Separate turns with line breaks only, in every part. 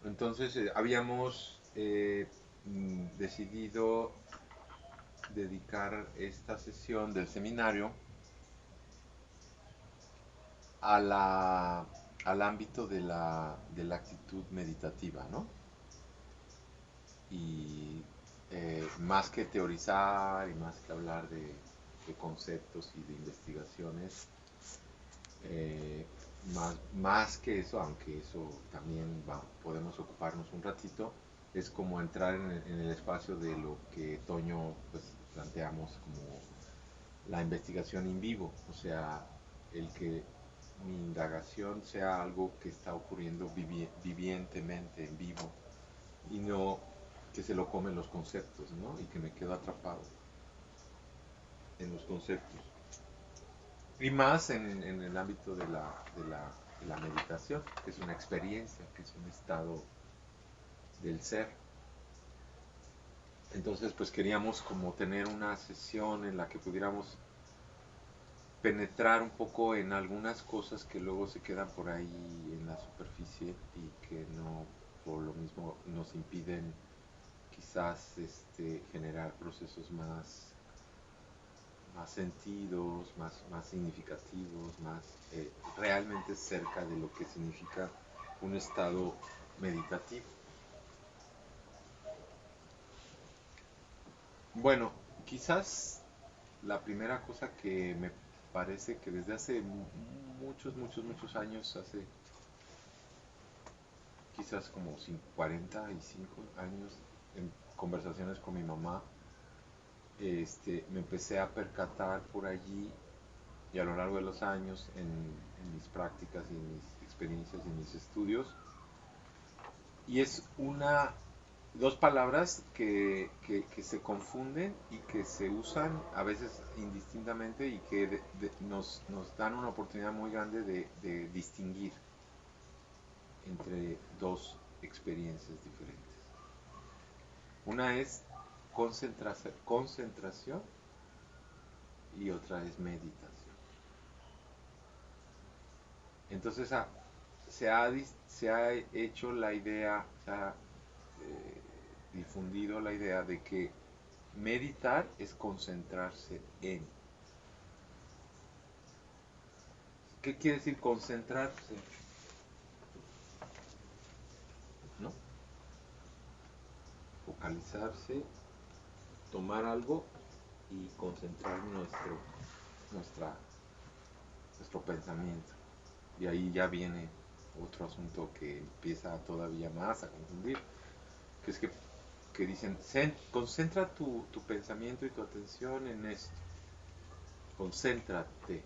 Entonces habíamos decidido dedicar esta sesión del seminario a al ámbito de la actitud meditativa, ¿no? Y más que teorizar y más que hablar de conceptos y de investigaciones, eh, más que eso, aunque eso también podemos ocuparnos un ratito, es como entrar en el espacio de lo que Toño pues, planteamos como la investigación en vivo, o sea, el que mi indagación sea algo que está ocurriendo vivientemente en vivo y no que se lo comen los conceptos, ¿no? Y que me quedo atrapado en los conceptos. Y más en el ámbito de la meditación, que es una experiencia, que es un estado del ser. Entonces, pues queríamos como tener una sesión en la que pudiéramos penetrar un poco en algunas cosas que luego se quedan por ahí en la superficie y que no, por lo mismo, nos impiden quizás generar procesos más sentidos, más significativos, más realmente cerca de lo que significa un estado meditativo. Bueno, quizás la primera cosa que me parece que desde hace muchos años, hace quizás como 45 años, en conversaciones con mi mamá, me empecé a percatar por allí y a lo largo de los años en mis prácticas y en mis experiencias y en mis estudios. Y es dos palabras que se confunden y que se usan a veces indistintamente y que nos dan una oportunidad muy grande de distinguir entre dos experiencias diferentes. Una es concentración y otra es meditación. Entonces se ha hecho la idea, se ha difundido la idea de que meditar es concentrarse en. ¿Qué quiere decir concentrarse? ¿No? Focalizarse, tomar algo y concentrar nuestra, nuestro pensamiento. Y ahí ya viene otro asunto que empieza todavía más a confundir, que es que dicen, concentra tu pensamiento y tu atención en esto, concéntrate.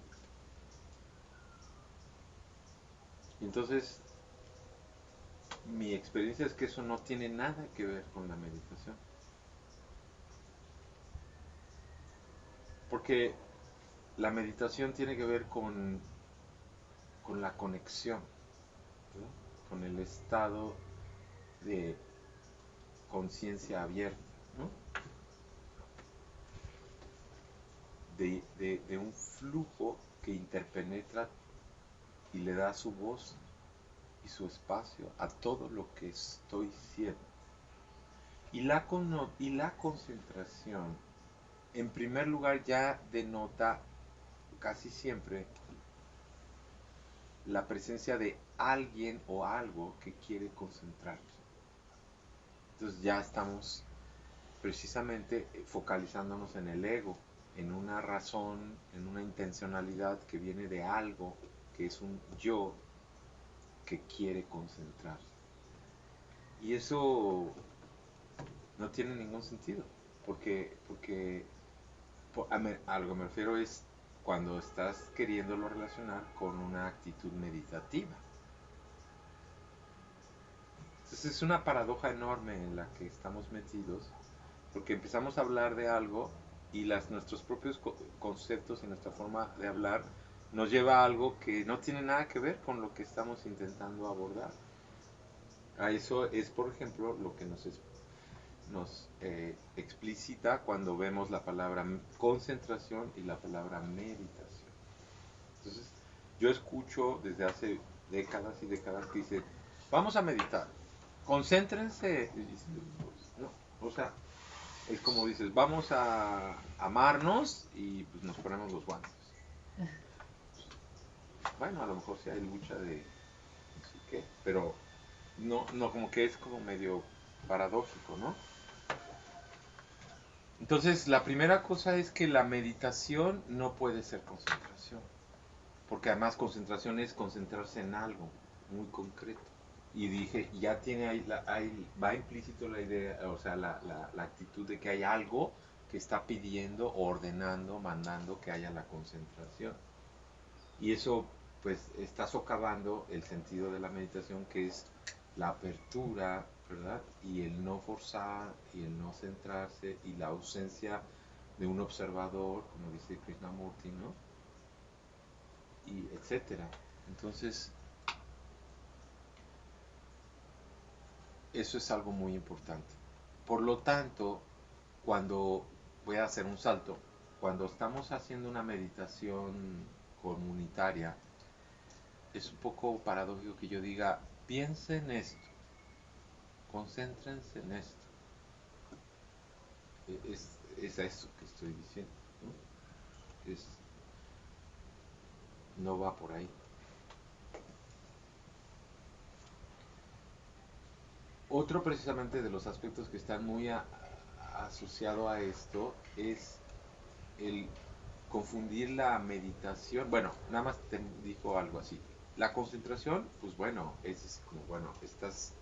Y entonces, mi experiencia es que eso no tiene nada que ver con la meditación. Porque la meditación tiene que ver con la conexión, ¿no? Con el estado de conciencia abierta, ¿no? De un flujo que interpenetra y le da su voz y su espacio a todo lo que estoy siendo. Y la concentración, en primer lugar, ya denota casi siempre la presencia de alguien o algo que quiere concentrarse. Entonces ya estamos precisamente focalizándonos en el ego, en una razón, en una intencionalidad que viene de algo, que es un yo que quiere concentrarse. Y eso no tiene ningún sentido, porque a lo que me refiero es cuando estás queriéndolo relacionar con una actitud meditativa. Entonces es una paradoja enorme en la que estamos metidos, porque empezamos a hablar de algo y nuestros propios conceptos y nuestra forma de hablar nos lleva a algo que no tiene nada que ver con lo que estamos intentando abordar. A eso es, por ejemplo, lo que nos explicita cuando vemos la palabra concentración y la palabra meditación. Entonces, yo escucho desde hace décadas y décadas que dicen, vamos a meditar. concéntrense, ¿no? O sea, es como dices, vamos a amarnos y pues nos ponemos los guantes. Bueno, a lo mejor sí hay lucha de no sé qué, pero no como que es como medio paradójico, ¿no? Entonces, la primera cosa es que la meditación no puede ser concentración, porque además concentración es concentrarse en algo muy concreto. Y dije, ya tiene ahí, va implícito la idea, o sea, la actitud de que hay algo que está pidiendo, ordenando, mandando que haya la concentración. Y eso, pues, está socavando el sentido de la meditación, que es la apertura, ¿verdad? Y el no forzar, y el no centrarse, y la ausencia de un observador, como dice Krishnamurti, ¿no? Y etcétera. Entonces, eso es algo muy importante. Por lo tanto, cuando voy a hacer un salto, cuando estamos haciendo una meditación comunitaria, es un poco paradójico que yo diga, piensen en esto, concéntrense en esto. Es eso que estoy diciendo, ¿no? No va por ahí. Otro precisamente de los aspectos que están muy asociado a esto es el confundir la meditación. Bueno, nada más te dijo algo así. La concentración, pues bueno, es como, bueno, estás.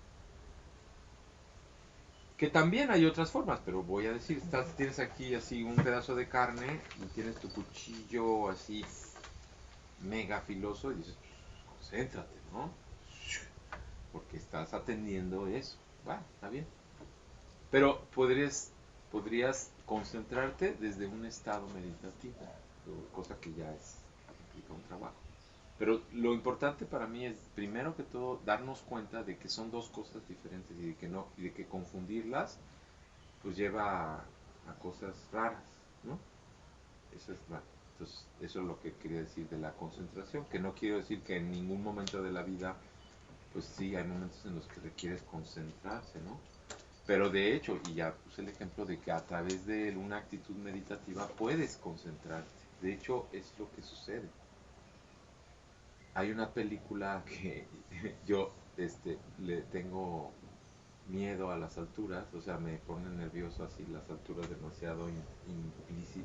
Que también hay otras formas, pero voy a decir, tienes aquí así un pedazo de carne y tienes tu cuchillo así mega filoso y dices, concéntrate, ¿no? Porque estás atendiendo eso. Bueno, está bien. Pero podrías concentrarte desde un estado meditativo, cosa que ya implica un trabajo. Pero lo importante para mí es, primero que todo, darnos cuenta de que son dos cosas diferentes y de que no, y de que confundirlas, pues lleva a cosas raras, ¿no? Eso es raro. Entonces, eso es lo que quería decir de la concentración, que no quiero decir que en ningún momento de la vida, pues sí, hay momentos en los que requieres concentrarse, ¿no? Pero de hecho, y ya puse el ejemplo de que a través de una actitud meditativa puedes concentrarte. De hecho, es lo que sucede. Hay una película que yo le tengo miedo a las alturas, o sea, me pone nervioso así las alturas demasiado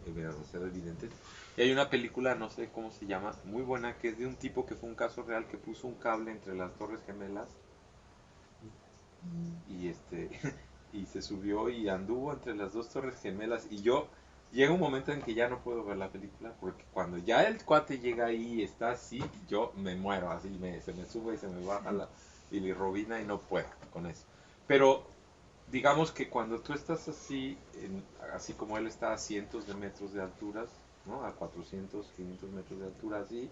demasiado evidentes. Y hay una película, no sé cómo se llama, muy buena, que es de un tipo que fue un caso real que puso un cable entre las Torres Gemelas y y se subió y anduvo entre las dos Torres Gemelas y yo llega un momento en que ya no puedo ver la película porque cuando ya el cuate llega ahí y está así, yo me muero, así se me sube y se me baja la bilirrubina y no puedo con eso. Pero digamos que cuando tú estás así, así como él está a cientos de metros de alturas, ¿no? A 400, 500 metros de altura, así,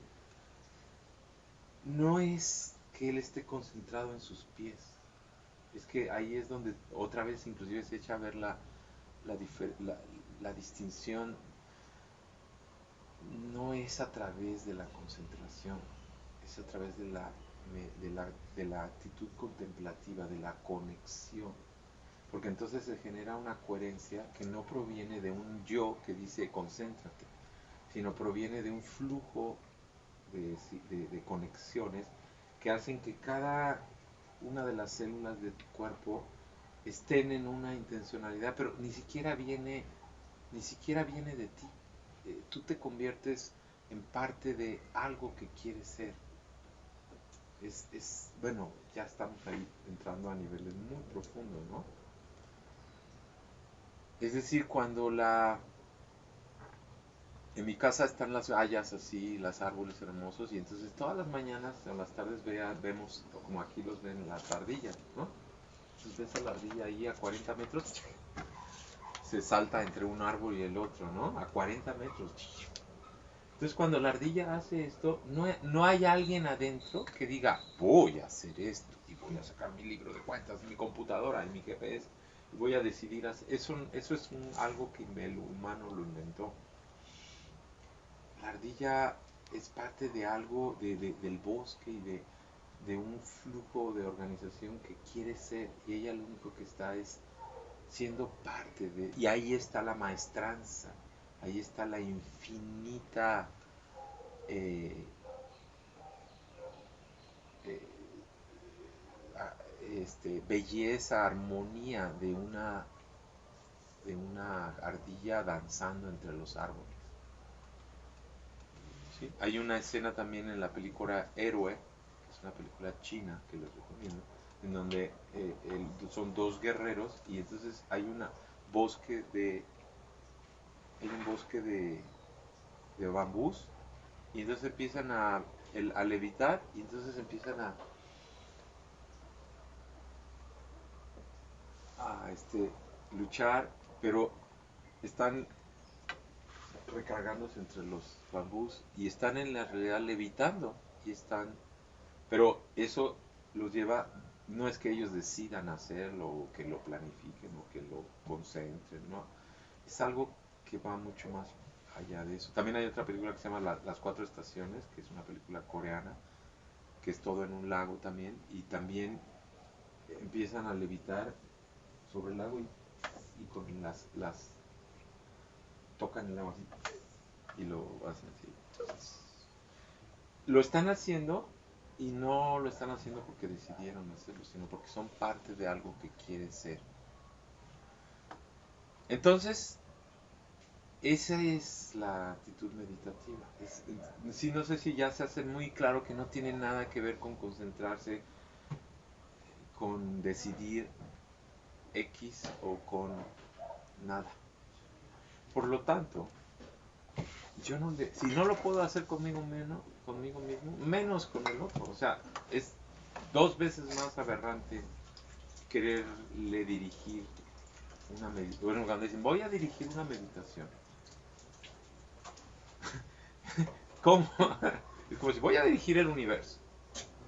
no es que él esté concentrado en sus pies. Es que ahí es donde otra vez inclusive se echa a ver la, la, la distinción. No es a través de la concentración, es a través de la actitud contemplativa, de la conexión. Porque entonces se genera una coherencia que no proviene de un yo que dice concéntrate, sino proviene de un flujo de conexiones que hacen que cada una de las células de tu cuerpo estén en una intencionalidad, pero ni siquiera viene de ti. Tú te conviertes en parte de algo que quieres ser. Bueno, ya estamos ahí entrando a niveles muy profundos, ¿no? Es decir, en mi casa están las hayas así, los árboles hermosos, y entonces todas las mañanas o las tardes vemos, como aquí los ven, las ardillas, ¿no? Entonces ves a la ardilla ahí a 40 metros, se salta entre un árbol y el otro, ¿no? A 40 metros. Entonces cuando la ardilla hace esto, no hay alguien adentro que diga, voy a hacer esto, y voy a sacar mi libro de cuentas, mi computadora y mi GPS, y voy a decidir hacer. Eso es algo que el humano lo inventó. La ardilla es parte de algo del bosque de un flujo de organización que quiere ser, y ella lo único que está es siendo parte de, y ahí está la maestranza, ahí está la infinita eh, eh, belleza, armonía de una ardilla danzando entre los árboles. ¿Sí? Hay una escena también en la película Héroe, que es una película china que les recomiendo, en donde son dos guerreros y entonces bosque de, hay un bosque de bambús y entonces empiezan a levitar y entonces empiezan a luchar, pero están recargándose entre los bambús y están en la realidad levitando y están, pero eso los lleva, no es que ellos decidan hacerlo o que lo planifiquen o que lo concentren, no, es algo que va mucho más allá de eso. También hay otra película que se llama Las Cuatro Estaciones, que es una película coreana, que es todo en un lago también, y también empiezan a levitar sobre el lago y con las tocan el agua así y lo hacen así. Entonces, lo están haciendo y no lo están haciendo porque decidieron hacerlo, sino porque son parte de algo que quiere ser. Entonces, esa es la actitud meditativa. Sí, no sé si ya se hace muy claro que no tiene nada que ver con concentrarse, con decidir X o con nada. Por lo tanto, si no lo puedo hacer conmigo mismo, menos con el otro. O sea, es dos veces más aberrante quererle dirigir una meditación. Bueno, cuando dicen, voy a dirigir una meditación. ¿Cómo? Es como si voy a dirigir el universo.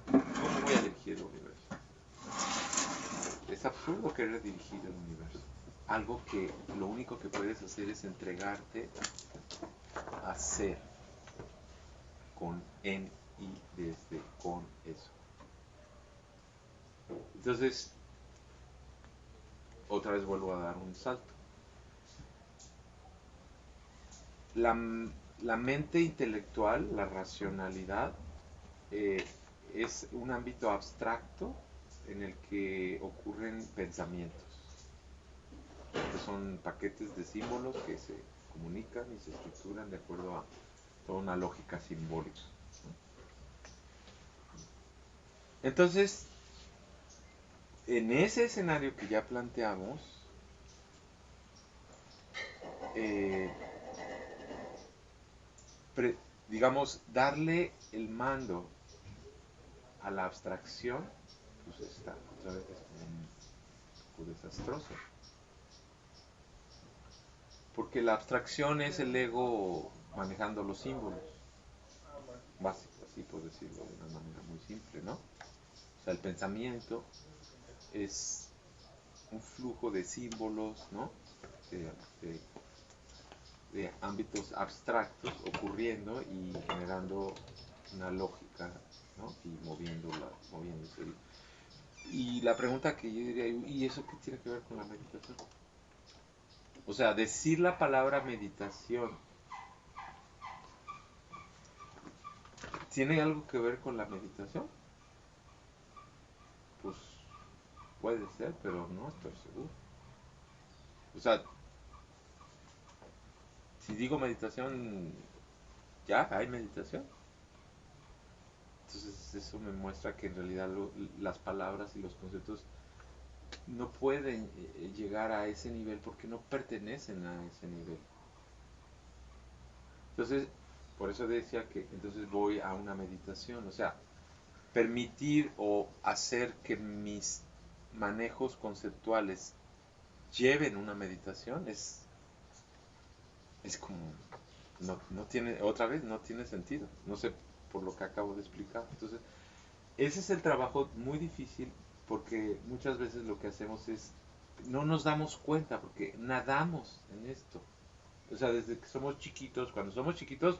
¿Cómo voy a dirigir el universo? Es absurdo querer dirigir el universo. Algo que lo único que puedes hacer es entregarte a ser con en y desde con eso. Entonces, otra vez vuelvo a dar un salto. La, la mente intelectual, la racionalidad, eh, es un ámbito abstracto en el que ocurren pensamientos, que son paquetes de símbolos que se comunican y se estructuran de acuerdo a toda una lógica simbólica. Entonces, en ese escenario que ya planteamos, eh, digamos, darle el mando a la abstracción, pues está otra vez un poco desastroso. Porque la abstracción es el ego manejando los símbolos, básico, así por decirlo de una manera muy simple, ¿no? O sea, el pensamiento es un flujo de símbolos, ¿no? De, de, de ámbitos abstractos ocurriendo y generando una lógica, ¿no? Y moviéndose. Y la pregunta que yo diría, ¿y eso qué tiene que ver con la meditación? O sea, decir la palabra meditación, ¿tiene algo que ver con la meditación? Pues puede ser, pero no estoy seguro. O sea, si digo meditación, ya hay meditación. Entonces eso me muestra que en realidad las palabras y los conceptos no pueden llegar a ese nivel porque no pertenecen a ese nivel. Entonces, por eso decía que entonces voy a una meditación, o sea, permitir o hacer que mis manejos conceptuales lleven una meditación es como, no tiene, otra vez, no tiene sentido, no sé por lo que acabo de explicar. Entonces, ese es el trabajo muy difícil porque muchas veces lo que hacemos es, no nos damos cuenta porque nadamos en esto. O sea, desde que somos chiquitos, cuando somos chiquitos,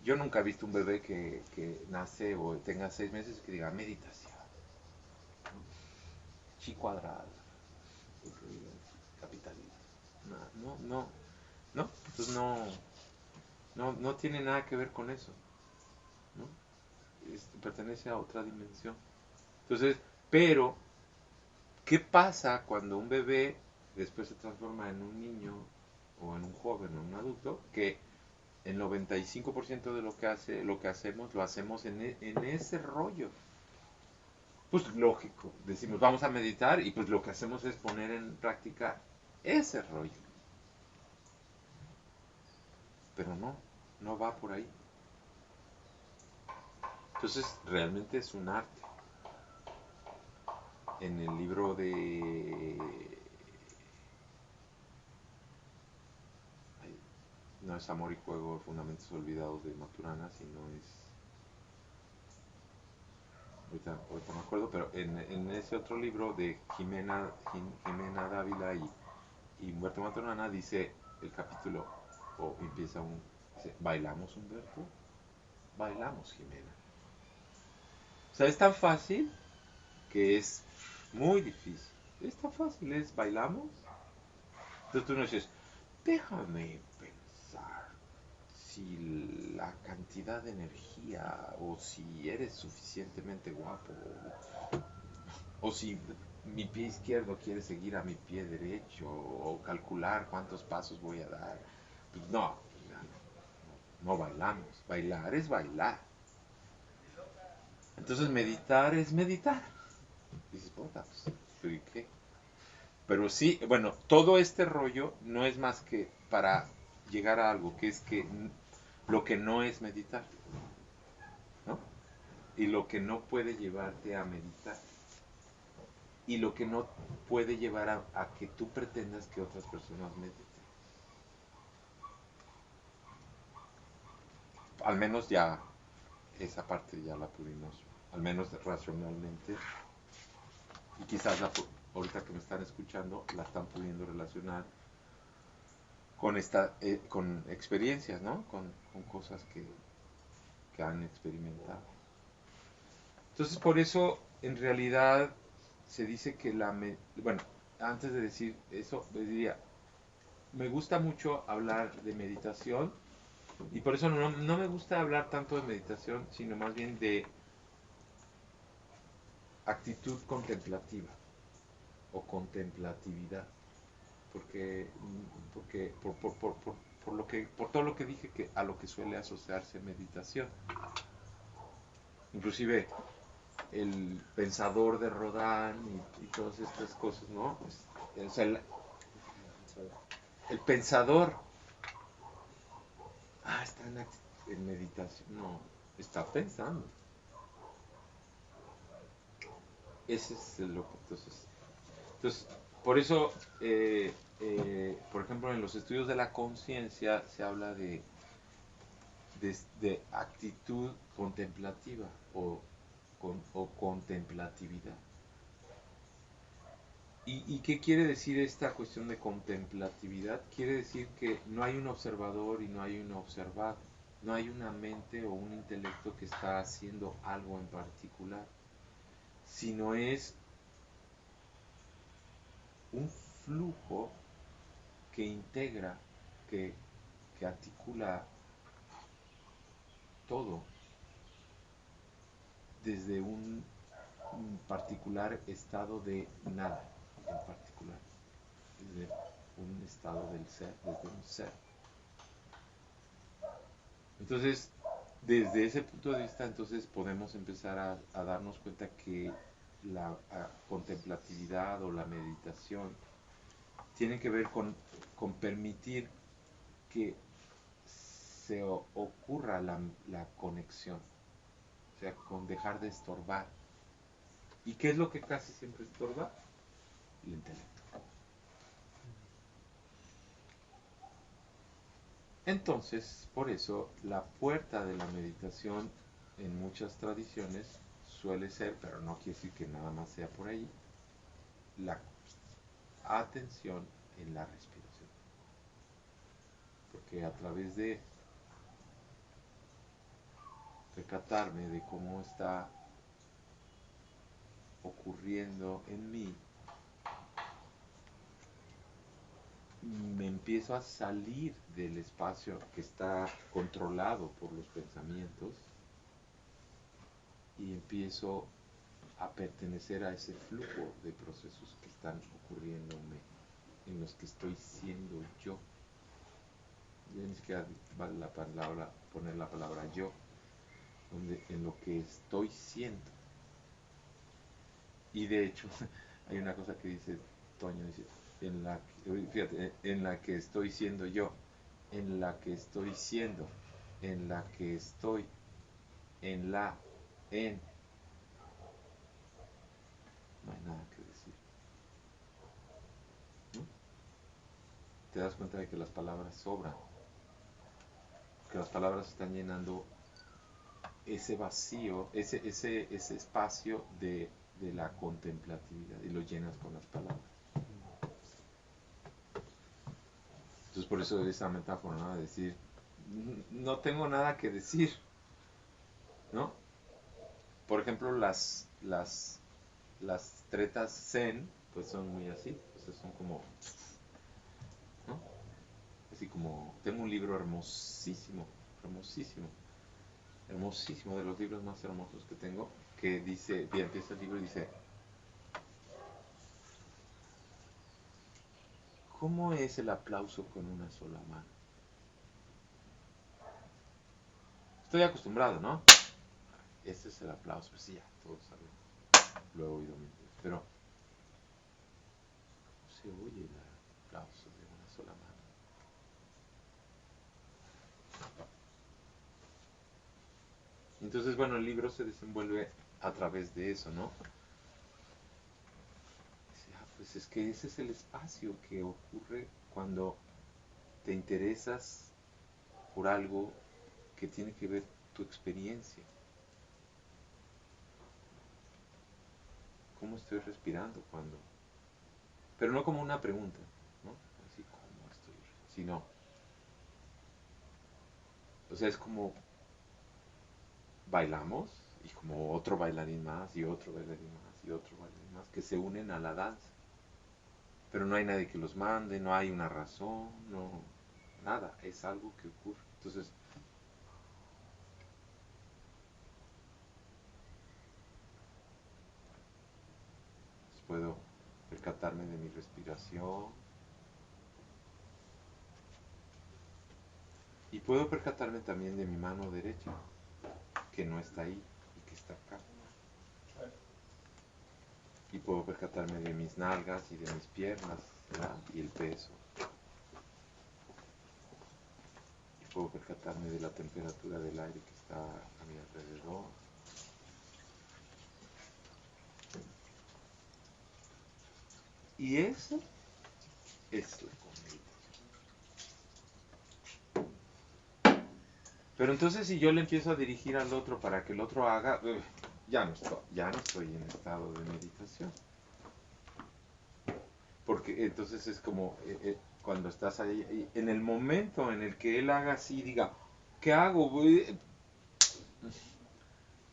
Yo nunca he visto un bebé que nace o tenga 6 meses que diga meditación, chi cuadrada, porque diga capitalismo. No, no, no, no, entonces no tiene nada que ver con eso, ¿no? Pertenece a otra dimensión. Entonces, pero, ¿qué pasa cuando un bebé después se transforma en un niño o en un joven o en un adulto? Que el 95% de lo que hacemos, lo hacemos en ese rollo. Pues lógico, decimos, vamos a meditar y pues lo que hacemos es poner en práctica ese rollo. Pero no va por ahí. Entonces, realmente es un arte. En el libro de... No es Amor y Juego, Fundamentos Olvidados de Maturana, sino es... Ahorita me acuerdo, pero en ese otro libro de Jimena Dávila y Muerte Maturana dice el capítulo, o empieza dice, ¿bailamos, Humberto? Bailamos, Jimena. O sea, es tan fácil que es muy difícil. Es tan fácil, es bailamos. Entonces tú no dices, déjame pensar si la cantidad de energía o si eres suficientemente guapo o si mi pie izquierdo quiere seguir a mi pie derecho o calcular cuántos pasos voy a dar. Pues no bailamos. Bailar es bailar. Entonces meditar es meditar. Dices, puta, pues, ¿pero y qué? Pero sí, bueno, todo este rollo no es más que para llegar a algo, que es que lo que no es meditar, ¿no? Y lo que no puede llevarte a meditar. Y lo que no puede llevar a que tú pretendas que otras personas mediten. Al menos ya esa parte ya la pudimos, al menos racionalmente, y quizás ahorita que me están escuchando, la están pudiendo relacionar con experiencias, ¿no? Con cosas que han experimentado. Entonces, por eso, en realidad, se dice que bueno, antes de decir eso, les diría, me gusta mucho hablar de meditación y por eso no me gusta hablar tanto de meditación, sino más bien de actitud contemplativa o contemplatividad. Porque por todo lo que dije que a lo que suele asociarse meditación. Inclusive el pensador de Rodin y todas estas cosas, ¿no? O sea, el pensador, está en meditación, no, está pensando. Ese es lo que entonces, por eso, por ejemplo, en los estudios de la conciencia se habla de actitud contemplativa o contemplatividad. ¿Y qué quiere decir esta cuestión de contemplatividad? Quiere decir que no hay un observador y no hay un observado. No hay una mente o un intelecto que está haciendo algo en particular, sino es un flujo que integra, que, que articula todo desde un particular estado de nada en particular, desde un estado del ser, desde un ser. Entonces, desde ese punto de vista, entonces podemos empezar a darnos cuenta que la contemplatividad o la meditación tiene que ver con permitir que se ocurra la conexión, o sea, con dejar de estorbar. ¿Y qué es lo que casi siempre estorba? El intelecto. Entonces, por eso, la puerta de la meditación en muchas tradiciones suele ser, pero no quiere decir que nada más sea por ahí, la atención en la respiración. Porque a través de percatarme de cómo está ocurriendo en mí, me empiezo a salir del espacio que está controlado por los pensamientos y empiezo a pertenecer a ese flujo de procesos que están ocurriéndome, en los que estoy siendo yo. Ya ni siquiera vale la palabra, poner la palabra yo, donde en lo que estoy siendo. Y de hecho, hay una cosa que dice Toño, dice, fíjate, en la que estoy siendo yo, en la que estoy siendo, en la que estoy, en, no hay nada que decir, ¿no? Te das cuenta de que las palabras sobran, que las palabras están llenando ese vacío, ese espacio de la contemplatividad, y lo llenas con las palabras. Entonces por eso esa metáfora, ¿no? De decir, no tengo nada que decir, ¿no? Por ejemplo, las tretas zen, pues son muy así, pues son como, ¿no? Así como, tengo un libro hermosísimo, hermosísimo, hermosísimo, de los libros más hermosos que tengo, que dice, bien, empieza el libro y dice, ¿cómo es el aplauso con una sola mano? Estoy acostumbrado, ¿no? Este es el aplauso, pues sí, ya, todos saben, lo he oído mil veces, pero se oye el aplauso de una sola mano. Entonces, bueno, el libro se desenvuelve a través de eso, ¿no? Pues es que ese es el espacio que ocurre cuando te interesas por algo que tiene que ver tu experiencia. ¿Cómo estoy respirando cuando? Pero no como una pregunta, ¿no? Así como estoy, sino, o sea, es como bailamos y como otro bailarín más y otro bailarín más y otro bailarín más que se unen a la danza. Pero no hay nadie que los mande, no hay una razón, no, nada, es algo que ocurre. Entonces, puedo percatarme de mi respiración y puedo percatarme también de mi mano derecha, que no está ahí y que está acá. Y puedo percatarme de mis nalgas y de mis piernas, ¿verdad? Y el peso. Y puedo percatarme de la temperatura del aire que está a mi alrededor. Y eso es la comida. Pero entonces si yo le empiezo a dirigir al otro para que el otro haga, ya no estoy en estado de meditación. Porque entonces es como cuando estás ahí, en el momento en el que él haga así, diga, ¿qué hago?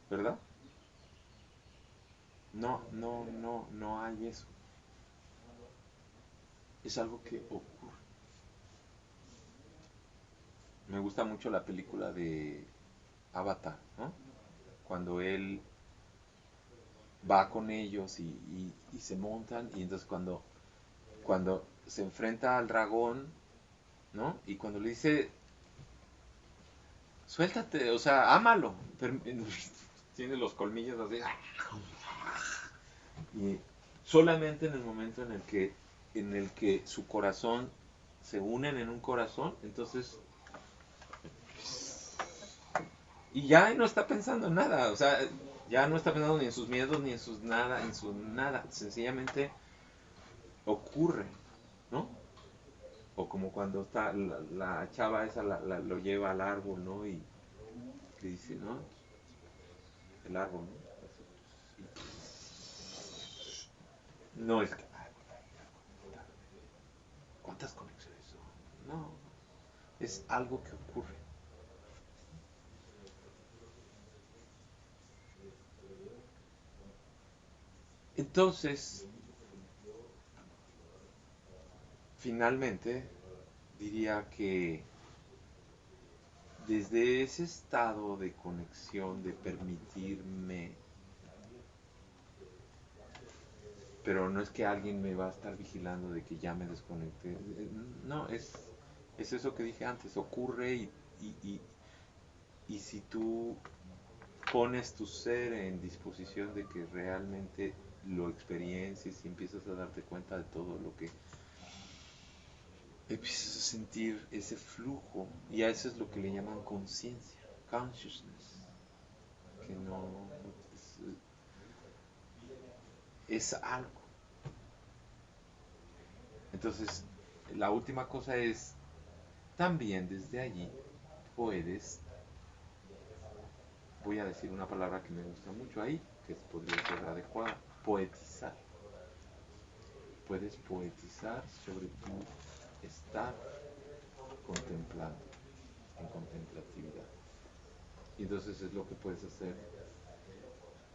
¿Verdad? No, no, no, no hay eso. Es algo que ocurre. Me gusta mucho la película de Avatar, ¿no? Cuando él va con ellos y se montan, y entonces cuando se enfrenta al dragón, ¿no? Y cuando le dice, suéltate, o sea, ámalo. Tiene los colmillos así. Y solamente en el momento en el que su corazón se unen en un corazón, entonces, y ya no está pensando en nada, o sea, ya no está pensando ni en sus miedos, ni en sus nada, en su nada, sencillamente ocurre, ¿no? O como cuando está la chava esa lo lleva al árbol, ¿no? Y le dice, ¿no? El árbol, ¿no? No es que, ¿cuántas conexiones son? No, es algo que ocurre. Entonces, finalmente, diría que desde ese estado de conexión, de permitirme, pero no es que alguien me va a estar vigilando de que ya me desconecté, no, es eso que dije antes, ocurre y, y, y si tú pones tu ser en disposición de que realmente lo experiencies y empiezas a darte cuenta de todo lo que empiezas a sentir ese flujo y a eso es lo que le llaman conciencia, consciousness, que no es algo. Entonces, la última cosa es, también desde allí puedes, voy a decir una palabra que me gusta mucho ahí, que podría ser adecuada, poetizar. Puedes poetizar sobre tu estar contemplando, en contemplatividad. Y entonces es lo que puedes hacer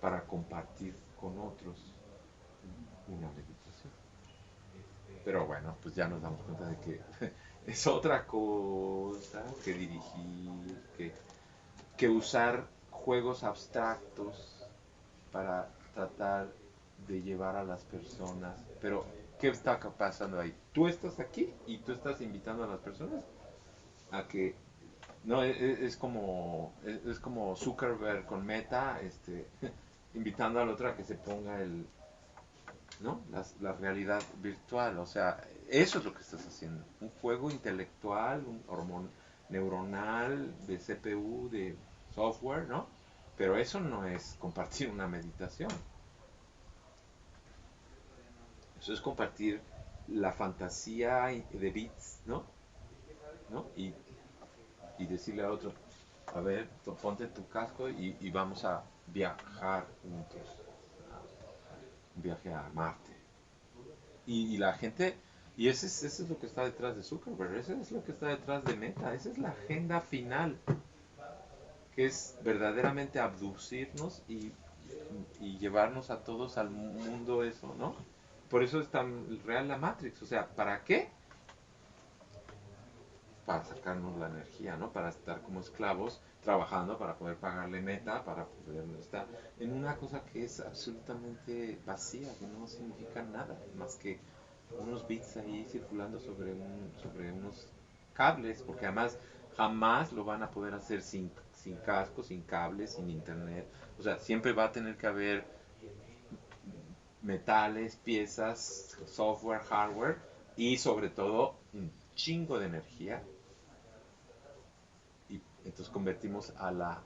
para compartir con otros una meditación. Pero bueno, pues ya nos damos cuenta de que es otra cosa que dirigir, que usar juegos abstractos para tratar de llevar a las personas. Pero, ¿qué está pasando ahí? Tú estás aquí y tú estás invitando a las personas a que no es como Zuckerberg con Meta invitando al otro a que se ponga ¿no? La realidad virtual, o sea, eso es lo que estás haciendo, un juego intelectual, un hormón neuronal de CPU, de software, ¿no? Pero eso no es compartir una meditación, eso es compartir la fantasía de bits, ¿no? ¿No? Y decirle a otro, a ver, ponte tu casco y vamos a viajar juntos, un viaje a Marte. Y la gente, y eso es lo que está detrás de Zuckerberg, eso es lo que está detrás de Meta, esa es la agenda final, que es verdaderamente abducirnos y llevarnos a todos al mundo eso, ¿no? Por eso es tan real la Matrix, o sea, ¿para qué? Para sacarnos la energía, ¿no? Para estar como esclavos trabajando para poder pagarle Meta, para poder estar en una cosa que es absolutamente vacía, que no significa nada, más que unos bits ahí circulando sobre unos cables, porque además jamás lo van a poder hacer sin casco, sin cables, sin internet. O sea, siempre va a tener que haber metales, piezas, software, hardware y sobre todo un chingo de energía. Y entonces convertimos a la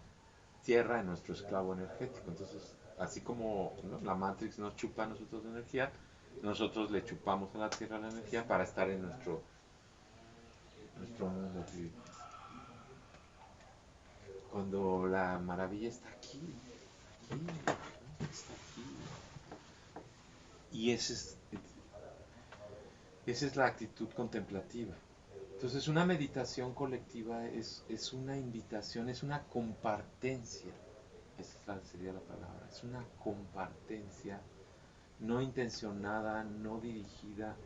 Tierra en nuestro esclavo energético. Entonces, así como, ¿no?, la Matrix nos chupa a nosotros de energía, nosotros le chupamos a la Tierra la energía para estar en nuestro mundo aquí. Cuando la maravilla está aquí, está aquí. Y esa es la actitud contemplativa. Entonces una meditación colectiva es una invitación, es una compartencia. Esa sería la palabra. Es una compartencia no intencionada, no dirigida,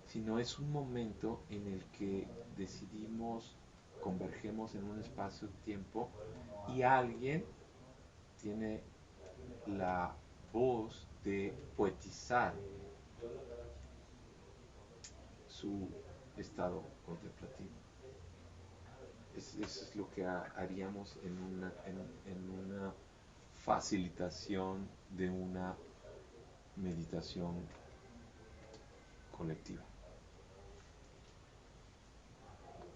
sino es un momento en el que decidimos, convergemos en un espacio-tiempo y alguien tiene la voz de poetizar su estado contemplativo. Eso es lo que haríamos en una facilitación de una meditación colectiva.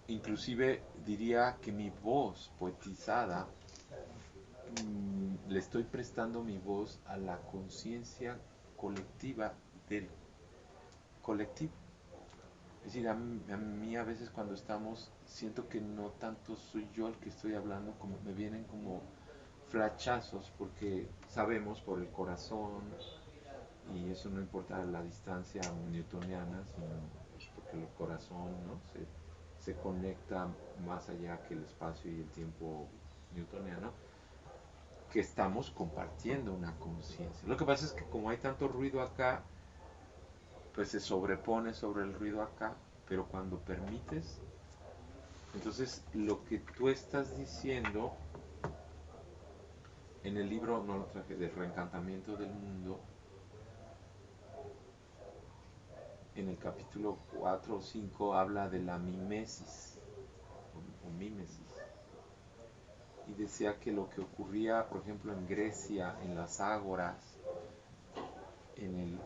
Inclusive diría que mi voz poetizada, le estoy prestando mi voz a la conciencia colectiva del colectivo. Es decir, a mí a veces cuando estamos, siento que no tanto soy yo el que estoy hablando, como me vienen como flachazos, porque sabemos por el corazón, y eso no importa la distancia newtoniana, sino pues porque el corazón, ¿no?, se conecta más allá que el espacio y el tiempo newtoniano, que estamos compartiendo una conciencia. Lo que pasa es que como hay tanto ruido acá, pues se sobrepone sobre el ruido acá, pero cuando permites, entonces lo que tú estás diciendo en el libro, no lo traje, de Reencantamiento del Mundo, en el capítulo 4 o 5 habla de la mimesis o mímesis. Y decía que lo que ocurría, por ejemplo, en Grecia, en las ágoras, en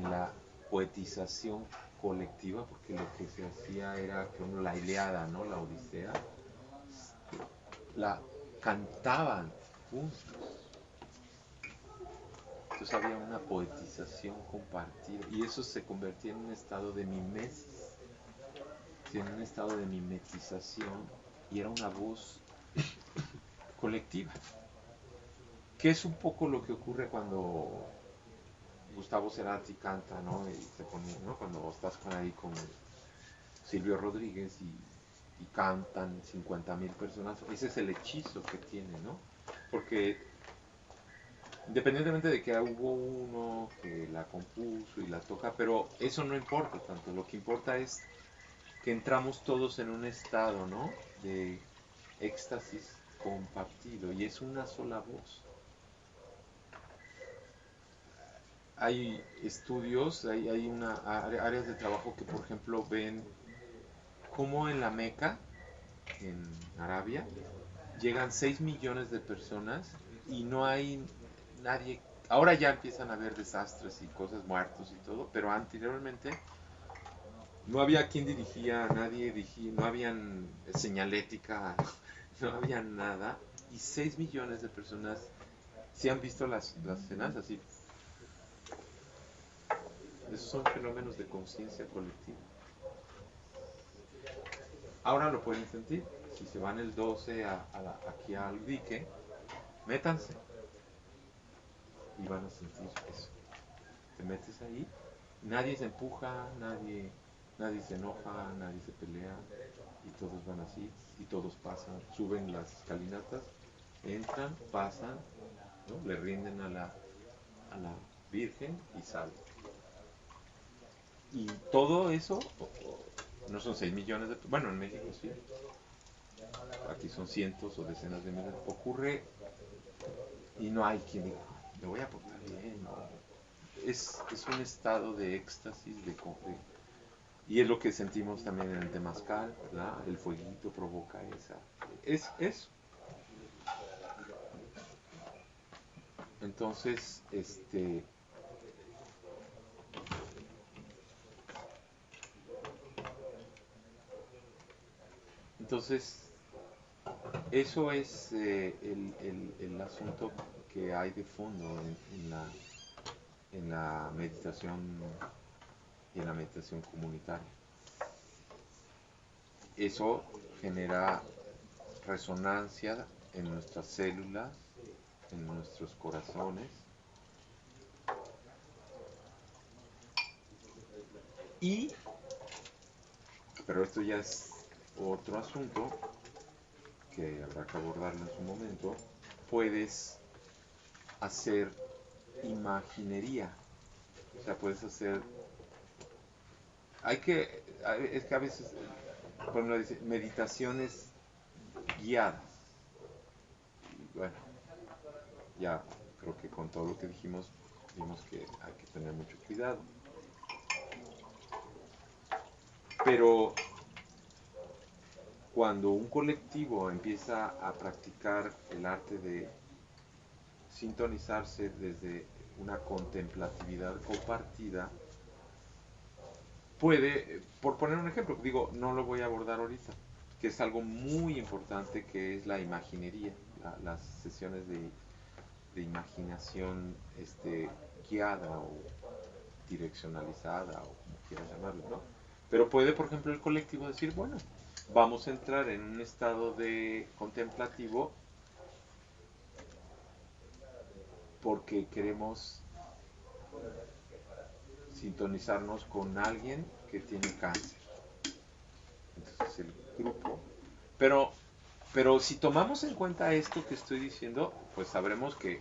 la poetización colectiva, porque lo que se hacía era, por ejemplo, la Ilíada, ¿no? La Odisea, la cantaban juntos. Entonces había una poetización compartida y eso se convertía en un estado de mimesis, en un estado de mimetización, y era una voz colectiva, que es un poco lo que ocurre cuando Gustavo Cerati canta, ¿no? Y se pone, ¿no? Cuando estás ahí con Silvio Rodríguez y cantan 50,000 personas, ese es el hechizo que tiene, ¿no? Porque independientemente de que hubo uno que la compuso y la toca, pero eso no importa tanto, lo que importa es que entramos todos en un estado, ¿no? De éxtasis compartido y es una sola voz. Hay estudios, hay áreas de trabajo que, por ejemplo, ven cómo en la Meca, en Arabia, llegan 6 millones de personas y no hay nadie. Ahora ya empiezan a haber desastres y cosas, muertos y todo, pero anteriormente no había quien dirigía, nadie dirigía, no habían señalética, no había nada. Y 6 millones de personas, si han visto las escenas así, esos son fenómenos de conciencia colectiva. Ahora lo pueden sentir. Si se van el 12 aquí al dique, métanse y van a sentir eso. Te metes ahí, nadie se empuja, nadie se enoja, nadie se pelea y todos van así y todos pasan, suben las escalinatas, entran, pasan, ¿no? Le rinden a la Virgen y salen. Y todo eso, no son 6 millones de... Bueno, en México sí, aquí son cientos o decenas de miles, ocurre y no hay quien diga, me voy a portar bien, no. Es un estado de éxtasis, y es lo que sentimos también en el temazcal, ¿verdad? El fueguito provoca esa... Es eso. Entonces, eso es el asunto que hay de fondo en la meditación y en la meditación comunitaria. Eso genera resonancia en nuestras células, en nuestros corazones, pero esto ya es otro asunto que habrá que abordarlo en su momento, puedes hacer imaginería, o sea, puedes hacer, es que a veces, por ejemplo, dice meditaciones guiadas. Y bueno, ya creo que con todo lo que dijimos, vimos que hay que tener mucho cuidado. Pero cuando un colectivo empieza a practicar el arte de sintonizarse desde una contemplatividad compartida, puede, por poner un ejemplo, digo, no lo voy a abordar ahorita, que es algo muy importante, que es la imaginería, las sesiones de imaginación guiada o direccionalizada o como quieras llamarlo, ¿no? Pero puede, por ejemplo, el colectivo decir, bueno, vamos a entrar en un estado de contemplativo porque queremos sintonizarnos con alguien que tiene cáncer. Entonces el grupo, pero Pero si tomamos en cuenta esto que estoy diciendo, pues sabremos que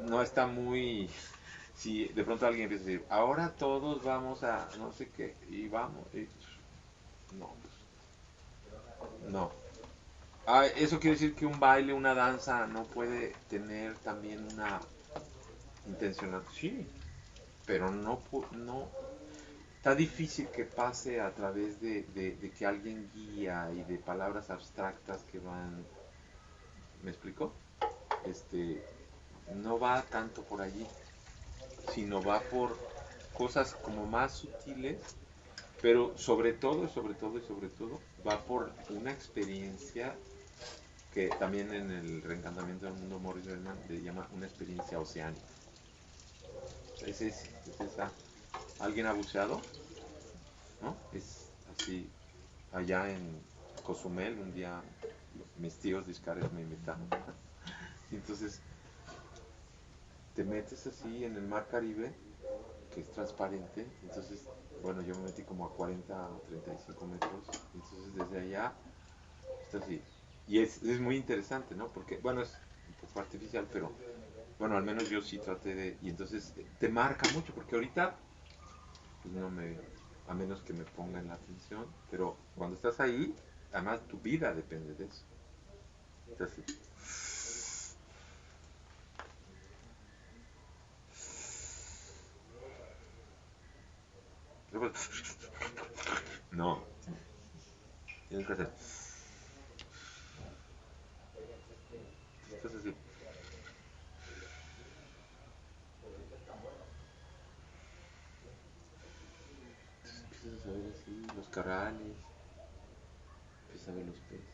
no está muy... Si de pronto alguien empieza a decir, ahora todos vamos a no sé qué, y vamos, y no, no. Ah, eso quiere decir que un baile, una danza no puede tener también una intencional. Sí, pero no, no. Está difícil que pase a través de que alguien guía y de palabras abstractas que van. ¿Me explico? Este, no va tanto por allí, sino va por cosas como más sutiles, pero sobre todo, y sobre todo, y sobre todo, va por una experiencia que también en el reencantamiento del mundo Morris Bellman le llama una experiencia oceánica. Es esa. ¿Alguien ha buceado? ¿No? Es así. Allá en Cozumel, un día mis tíos discares me invitaron. Y entonces te metes así en el mar Caribe, que es transparente. Entonces, bueno, yo me metí como a 40 o 35 metros. Entonces, desde allá, está así. Y es muy interesante, ¿no? Porque, bueno, es un poco artificial, pero bueno, al menos yo sí traté de... Y entonces te marca mucho, porque ahorita, pues no me... A menos que me pongan la atención, pero cuando estás ahí, además tu vida depende de eso. Entonces, no, tienes que hacer... Estás así. Entonces empiezas a ver así los carrales, empiezas a ver los peces.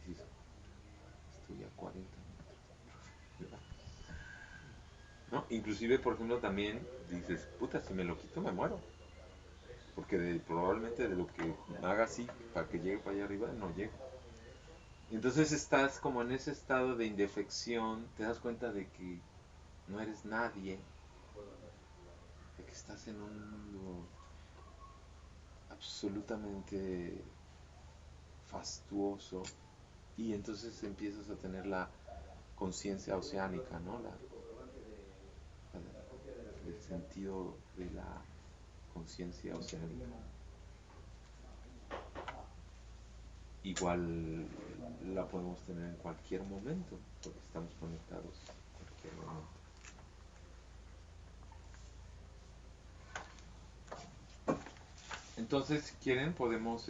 Y dices, estoy a 40 metros. ¿No? Inclusive, por ejemplo, también dices, puta, si me lo quito me muero. Porque probablemente de lo que haga así para que llegue para allá arriba, no llego. Y entonces estás como en ese estado de indefección, te das cuenta de que no eres nadie, de que estás en un mundo absolutamente fastuoso y entonces empiezas a tener la conciencia oceánica, ¿no? El sentido de la conciencia oceánica. Igual la podemos tener en cualquier momento, porque estamos conectados en cualquier momento. Entonces, si quieren, podemos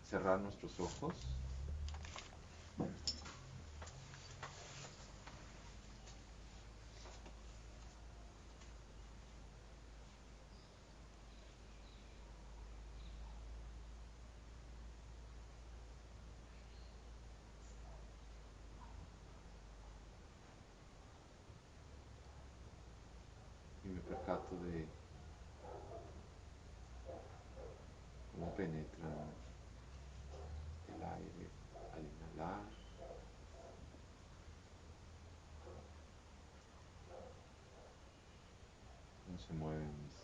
cerrar nuestros ojos. Y me percato de cómo penetra el aire al inhalar, cómo se mueven mis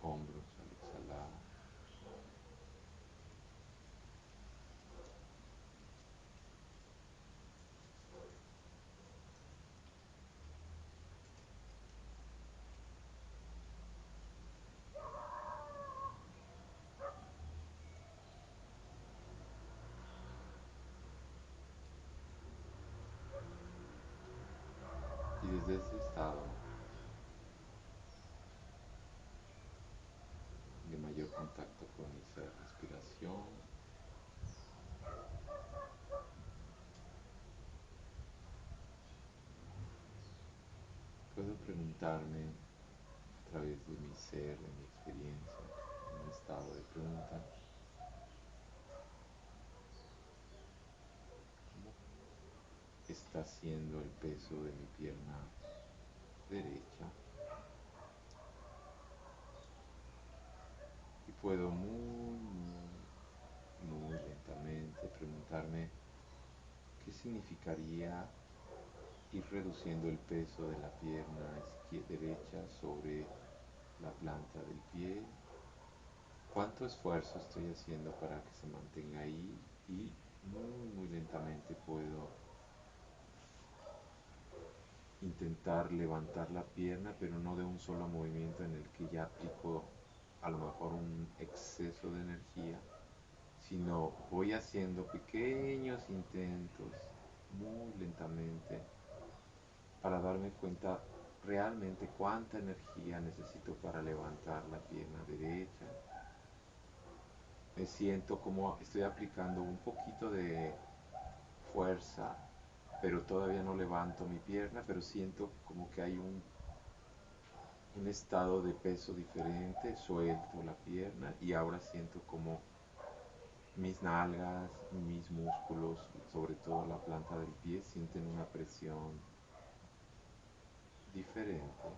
hombros al exhalar. Y desde ese estado de mayor contacto con esa respiración, puedo preguntarme a través de mi ser, de mi experiencia, en un estado de pregunta, ¿cómo está siendo el peso de mi pierna derecha? Y puedo muy lentamente preguntarme qué significaría ir reduciendo el peso de la pierna derecha sobre la planta del pie cuánto esfuerzo estoy haciendo para que se mantenga ahí y muy lentamente puedo intentar levantar la pierna, pero no de un solo movimiento en el que ya aplico a lo mejor un exceso de energía, sino voy haciendo pequeños intentos muy lentamente para darme cuenta realmente cuánta energía necesito para levantar la pierna derecha. Me siento como estoy aplicando un poquito de fuerza, pero todavía no levanto mi pierna, pero siento como que hay un estado de peso diferente, suelto la pierna y ahora siento como mis nalgas, mis músculos, sobre todo la planta del pie, sienten una presión diferente.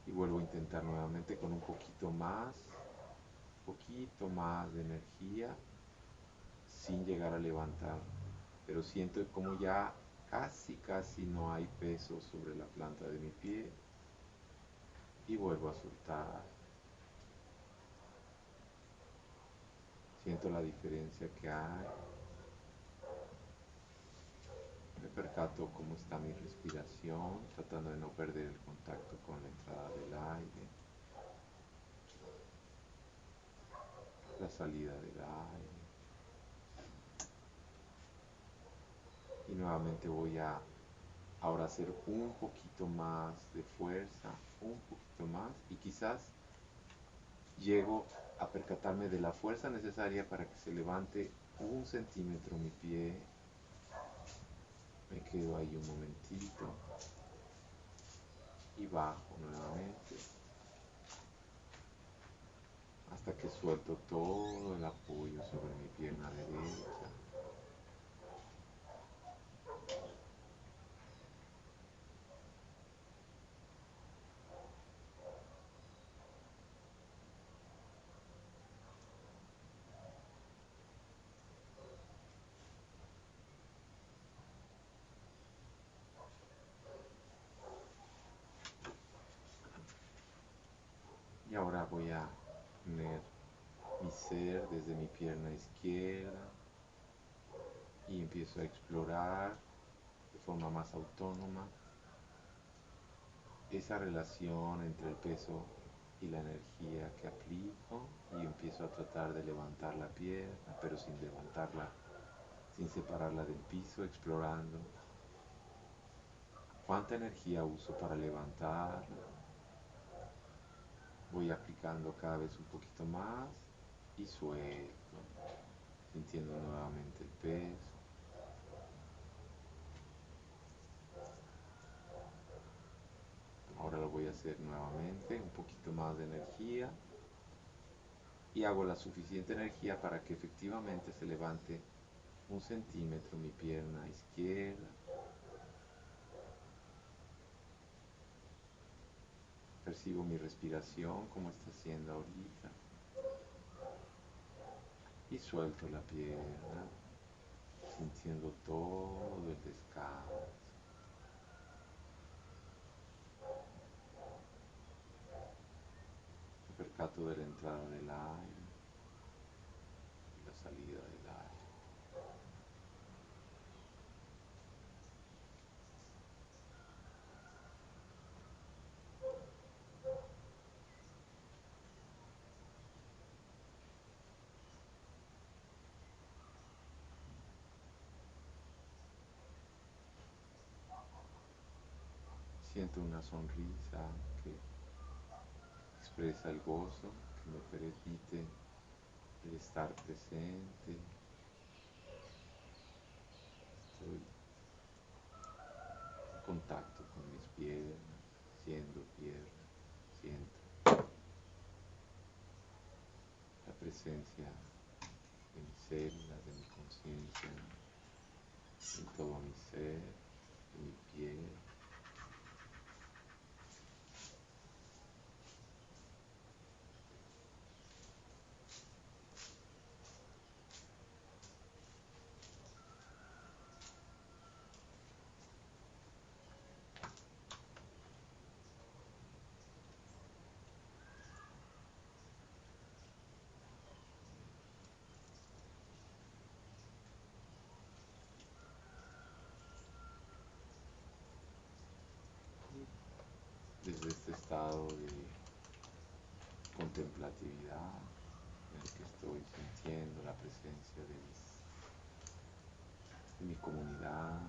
Y vuelvo a intentar nuevamente con un poquito más de energía, sin llegar a levantar. Pero siento como ya casi no hay peso sobre la planta de mi pie y vuelvo a soltar. Siento la diferencia que hay. Me percato cómo está mi respiración, tratando de no perder el contacto con la entrada del aire, la salida del aire. Y nuevamente voy a ahora hacer un poquito más de fuerza, un poquito más, y quizás llego a percatarme de la fuerza necesaria para que se levante 1 centímetro mi pie. Me quedo ahí un momentito y bajo nuevamente hasta que suelto todo el apoyo sobre mi pierna derecha. Y ahora voy a poner mi ser desde mi pierna izquierda y empiezo a explorar de forma más autónoma esa relación entre el peso y la energía que aplico y empiezo a tratar de levantar la pierna, pero sin levantarla, sin separarla del piso, explorando cuánta energía uso para levantarla. Voy aplicando cada vez un poquito más y suelto, sintiendo nuevamente el peso. Ahora lo voy a hacer nuevamente, un poquito más de energía y hago la suficiente energía para que efectivamente se levante 1 centímetro mi pierna izquierda. Percibo mi respiración como está haciendo ahorita y suelto la pierna, sintiendo todo el descanso. Me percato de la entrada del aire y la salida del aire. Siento una sonrisa que expresa el gozo, que me permite el estar presente. Estoy en contacto con mis piernas, siendo piernas, siento la presencia de mis células, de mi conciencia, en todo mi ser, en mi piel. desde este estado de contemplatividad en el que estoy sintiendo la presencia de mi comunidad,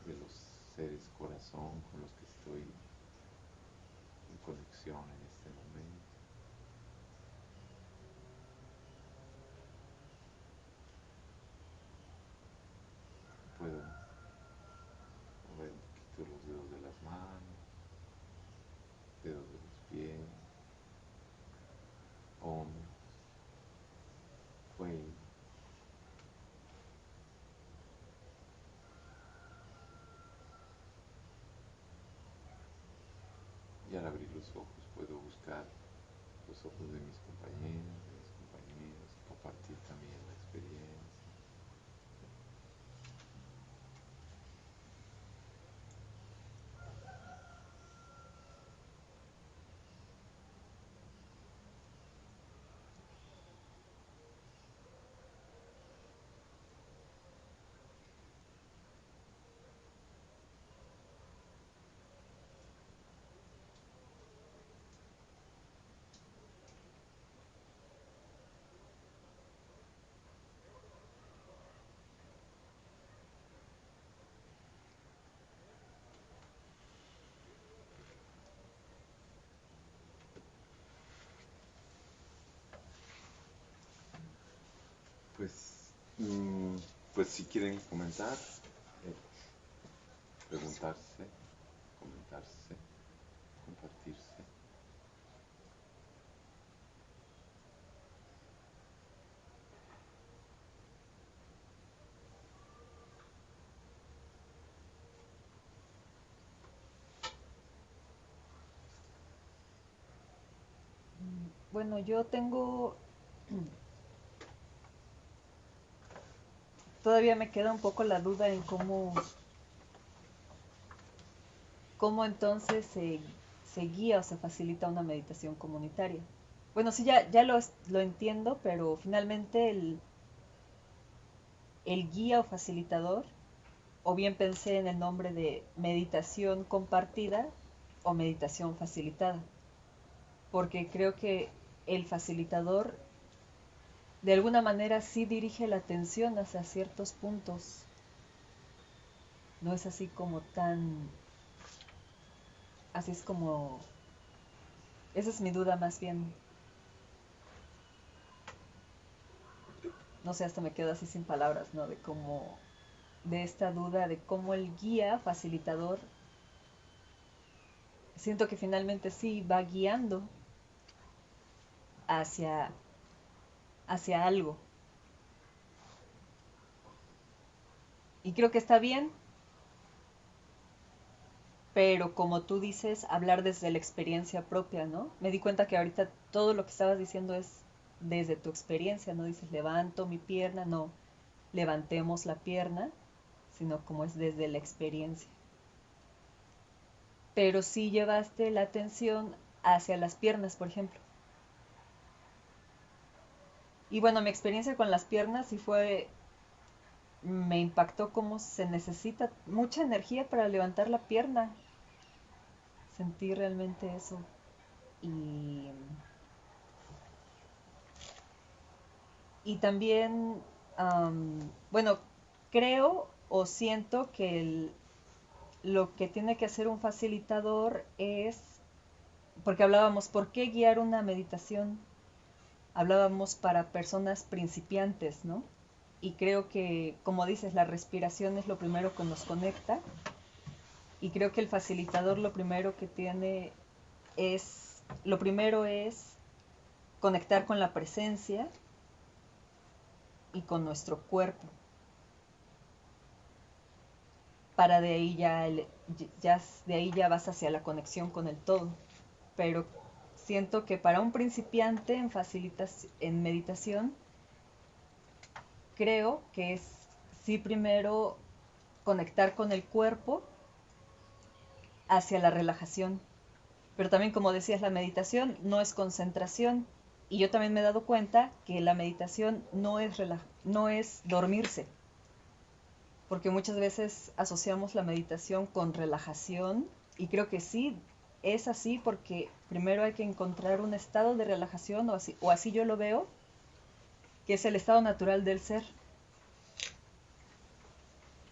de los seres corazón con los que estoy en conexión en este momento. Puedo mover un poquito los dedos de las manos, dedos de los pies, hombros, cuello. Y al abrir los ojos puedo buscar los ojos de mis compañeras, de mis compañeros, y compartir también la experiencia. Pues, pues si quieren comentar, preguntarse, comentarse, compartirse.
Bueno, yo tengo, todavía me queda un poco la duda en cómo entonces se guía o se facilita una meditación comunitaria. Bueno, sí, ya lo entiendo, pero finalmente el guía o facilitador, o bien pensé en el nombre de meditación compartida o meditación facilitada, porque creo que el facilitador de alguna manera sí dirige la atención hacia ciertos puntos. No es así como tan... Así es como... Esa es mi duda más bien. No sé, hasta me quedo así sin palabras, ¿no? De cómo... De esta duda de cómo el guía, facilitador, siento que finalmente sí va guiando hacia, hacia algo. Y creo que está bien, pero como tú dices, hablar desde la experiencia propia, ¿no? Me di cuenta que ahorita todo lo que estabas diciendo es desde tu experiencia, no dices levanto mi pierna, no, levantemos la pierna, sino como es desde la experiencia. Pero sí llevaste la atención hacia las piernas, por ejemplo. Y bueno, mi experiencia con las piernas sí fue, me impactó cómo se necesita mucha energía para levantar la pierna. Sentí realmente eso. Y Y también, bueno, creo o siento que lo que tiene que hacer un facilitador es, porque hablábamos, ¿por qué guiar una meditación? Hablábamos para personas principiantes, ¿no? Y creo que, como dices, la respiración es lo primero que nos conecta. Y creo que el facilitador lo primero que tiene lo primero es conectar con la presencia y con nuestro cuerpo. Para de ahí de ahí ya vas hacia la conexión con el todo. Pero siento que para un principiante en meditación, creo que es sí primero conectar con el cuerpo hacia la relajación. Pero también, como decías, la meditación no es concentración. Y yo también me he dado cuenta que la meditación no es dormirse, porque muchas veces asociamos la meditación con relajación y creo que sí, es así porque primero hay que encontrar un estado de relajación, o así yo lo veo, que es el estado natural del ser.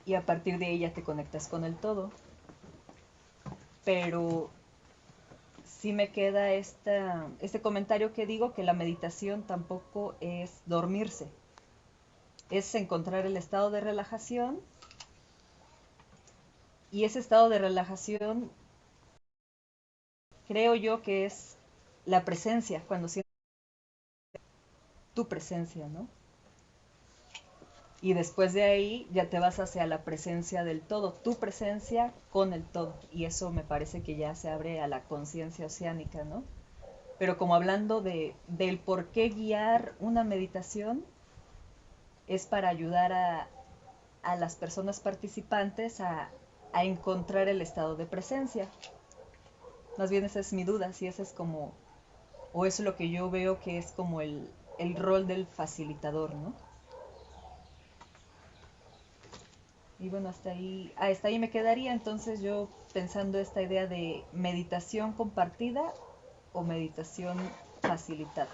Y a partir de ahí ya te conectas con el todo. Pero sí me queda este comentario que digo que la meditación tampoco es dormirse, es encontrar el estado de relajación, y ese estado de relajación creo yo que es la presencia, cuando sientes tu presencia, ¿no? Y después de ahí ya te vas hacia la presencia del todo, tu presencia con el todo, y eso me parece que ya se abre a la conciencia oceánica, ¿no? Pero como hablando del por qué guiar una meditación, es para ayudar a las personas participantes a encontrar el estado de presencia. Más bien esa es mi duda, si ese es como, o es lo que yo veo que es como el rol del facilitador, ¿no? Y bueno, hasta ahí me quedaría entonces yo pensando esta idea de meditación compartida o meditación facilitada.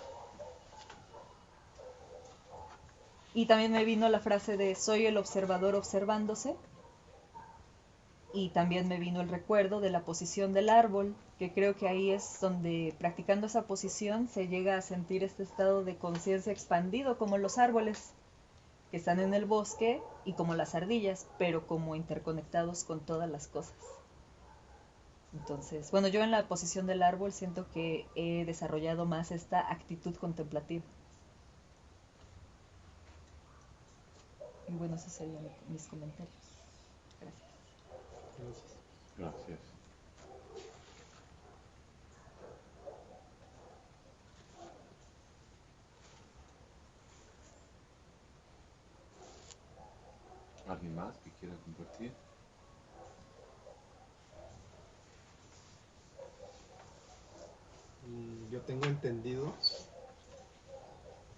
Y también me vino la frase de soy el observador observándose, y también me vino el recuerdo de la posición del árbol, que creo que ahí es donde practicando esa posición se llega a sentir este estado de conciencia expandido como los árboles que están en el bosque y como las ardillas, pero como interconectados con todas las cosas. Entonces, bueno, yo en la posición del árbol siento que he desarrollado más esta actitud contemplativa. Y bueno, esos serían mis comentarios. Gracias.
Gracias.
Gracias. ¿Alguien más que quiera compartir?
Yo tengo entendido,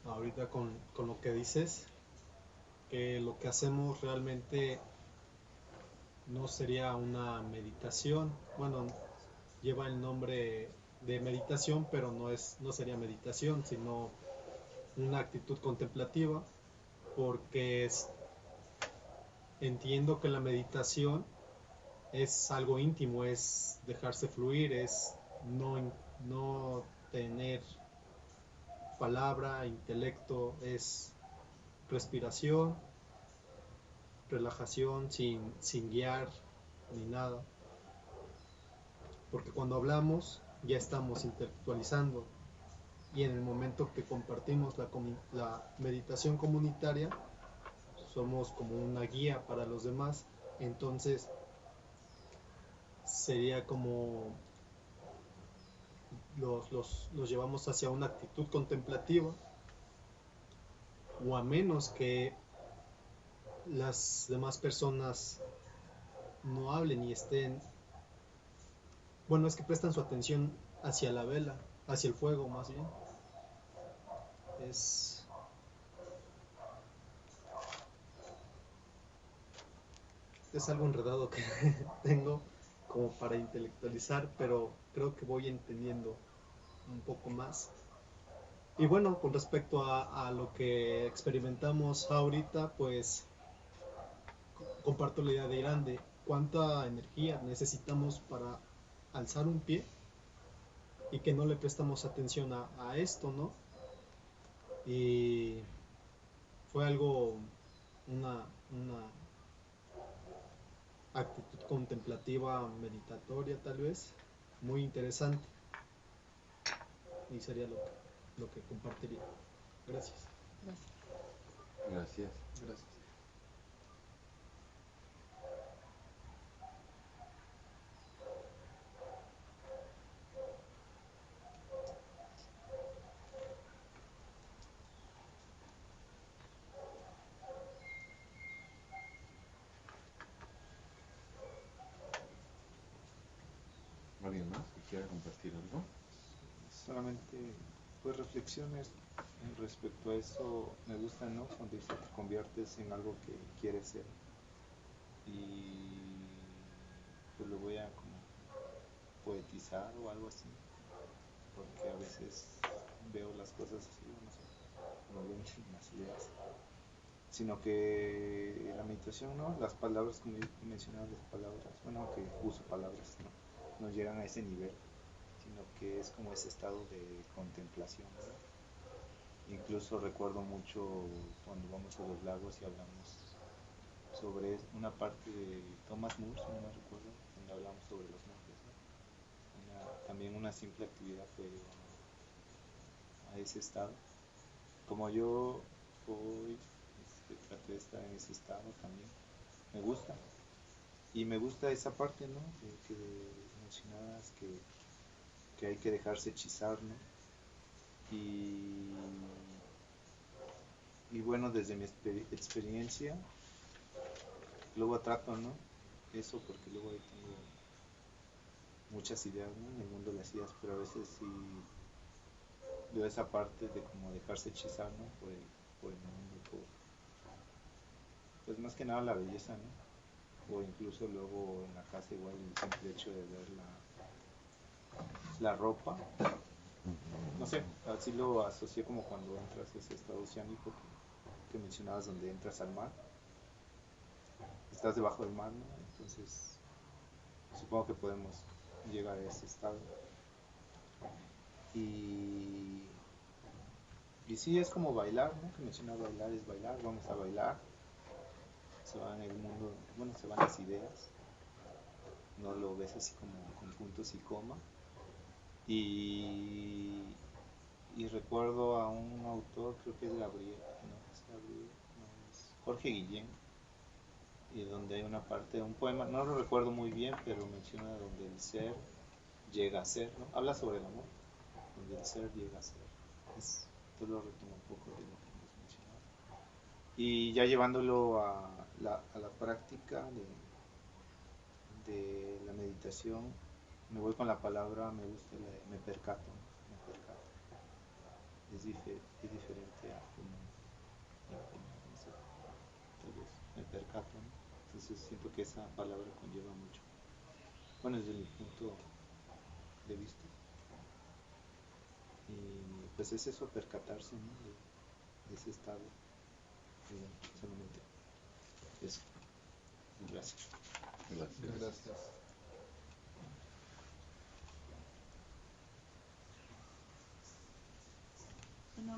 ahorita con lo que dices, que lo que hacemos realmente no sería una meditación. Bueno, lleva el nombre de meditación, pero no sería meditación, sino una actitud contemplativa, porque entiendo que la meditación es algo íntimo, es dejarse fluir, es no tener palabra, intelecto, es respiración, relajación sin guiar ni nada. Porque cuando hablamos ya estamos intelectualizando, y en el momento que compartimos la meditación comunitaria somos como una guía para los demás. Entonces sería como los llevamos hacia una actitud contemplativa, o a menos que las demás personas no hablen y estén, bueno, es que prestan su atención hacia la vela, hacia el fuego más bien. Es, es algo enredado que tengo como para intelectualizar, pero creo que voy entendiendo un poco más. Y bueno, con respecto a lo que experimentamos ahorita, pues comparto la idea de Irán de cuánta energía necesitamos para alzar un pie y que no le prestamos atención a esto, ¿no? Y fue algo, una actitud contemplativa, meditatoria tal vez, muy interesante, y sería lo que compartiría. Gracias.
Gracias. Gracias. ¿Alguien más que quiera compartir algo?
Solamente pues reflexiones respecto a eso. Me gusta, ¿no? Cuando dice te conviertes en algo que quieres ser, y pues lo voy a como poetizar o algo así, porque a veces veo las cosas así, no sé, no vienen las ideas, sino que la meditación, ¿no? Las palabras, como yo mencionaba, las palabras, bueno, aunque uso palabras, no llegan a ese nivel, sino que es como ese estado de contemplación, ¿no? Incluso recuerdo mucho cuando vamos a los lagos y hablamos sobre una parte de Thomas More, si no me recuerdo, donde hablamos sobre los monjes, ¿no? También una simple actividad fue llevar a ese estado. Como yo hoy traté de estar en ese estado también, me gusta. Y me gusta esa parte, ¿no? Que mencionabas que hay que dejarse hechizar, ¿no? Y, y bueno, desde mi experiencia, luego trato, ¿no? Eso porque luego ahí tengo muchas ideas, ¿no? En el mundo de las ideas, pero a veces sí veo esa parte de como dejarse hechizar, ¿no? Por el mundo, pues más que nada la belleza, ¿no? O incluso luego en la casa igual el simple hecho de ver la ropa, no sé, así lo asocié como cuando entras a ese estado oceánico que mencionabas, donde entras al mar, estás debajo del mar, ¿no? Entonces supongo que podemos llegar a ese estado. Y, y sí, es como bailar, ¿no? Que menciona bailar es bailar, vamos a bailar, se va en el mundo, bueno, se van las ideas, no lo ves así como con puntos y coma. Y, y recuerdo a un autor, creo que es Gabriel, no es Gabriel, no es Jorge Guillén, y donde hay una parte, un poema, no lo recuerdo muy bien, pero menciona donde el ser llega a ser, ¿no? Habla sobre el amor, donde el ser llega a ser. Esto lo retomo un poco de lo que hemos mencionado. Y ya llevándolo a la práctica de la meditación, me voy con la palabra, me gusta, me percato, ¿no? Me percato. Es diferente a como, no sé, tal vez me percato, ¿no? Entonces siento que esa palabra conlleva mucho. Bueno, desde mi punto de vista. Y pues es eso, percatarse, ¿no? De ese estado. Y bueno, solamente eso. Gracias.
Gracias.
Gracias.
Bueno,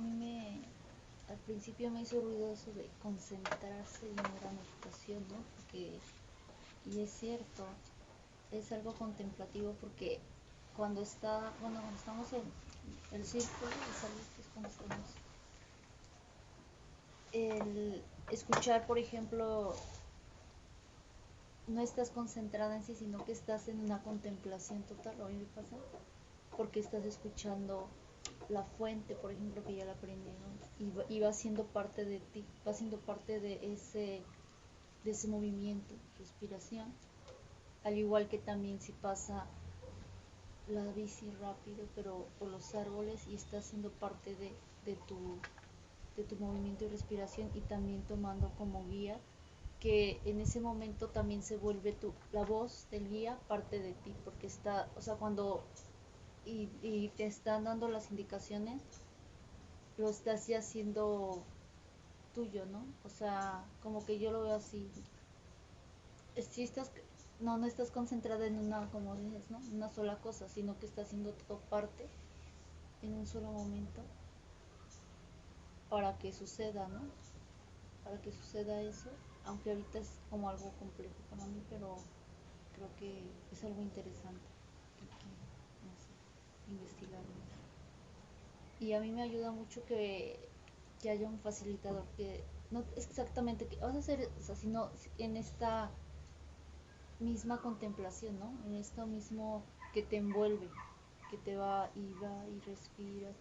al principio me hizo ruido eso de concentrarse en una meditación, ¿no? Porque, y es cierto, es algo contemplativo porque cuando cuando estamos en el círculo de salud, que es cuando estamos, el escuchar, por ejemplo, no estás concentrada en sí, sino que estás en una contemplación total, a mí me pasa, porque estás escuchando la fuente, por ejemplo, que ya la aprendieron, y va siendo parte de ti, va siendo parte de ese movimiento, respiración, al igual que también si pasa la bici rápido, pero por los árboles y está siendo parte de de tu movimiento y respiración y también tomando como guía que en ese momento también se vuelve la voz del guía parte de ti, porque está, o sea, cuando y te están dando las indicaciones, lo estás ya haciendo tuyo, ¿no? O sea, como que yo lo veo así. Si estás, no estás concentrada en una, como dices, ¿no? Una sola cosa, sino que estás haciendo todo parte en un solo momento para que suceda, ¿no? Para que suceda eso, aunque ahorita es como algo complejo para mí, pero creo que es algo interesante que no sé, investigar más. Y a mí me ayuda mucho que haya un facilitador que no es exactamente que vas a hacer, o sea, sino en esta misma contemplación, ¿no? En esto mismo que te envuelve, que te va y respiras.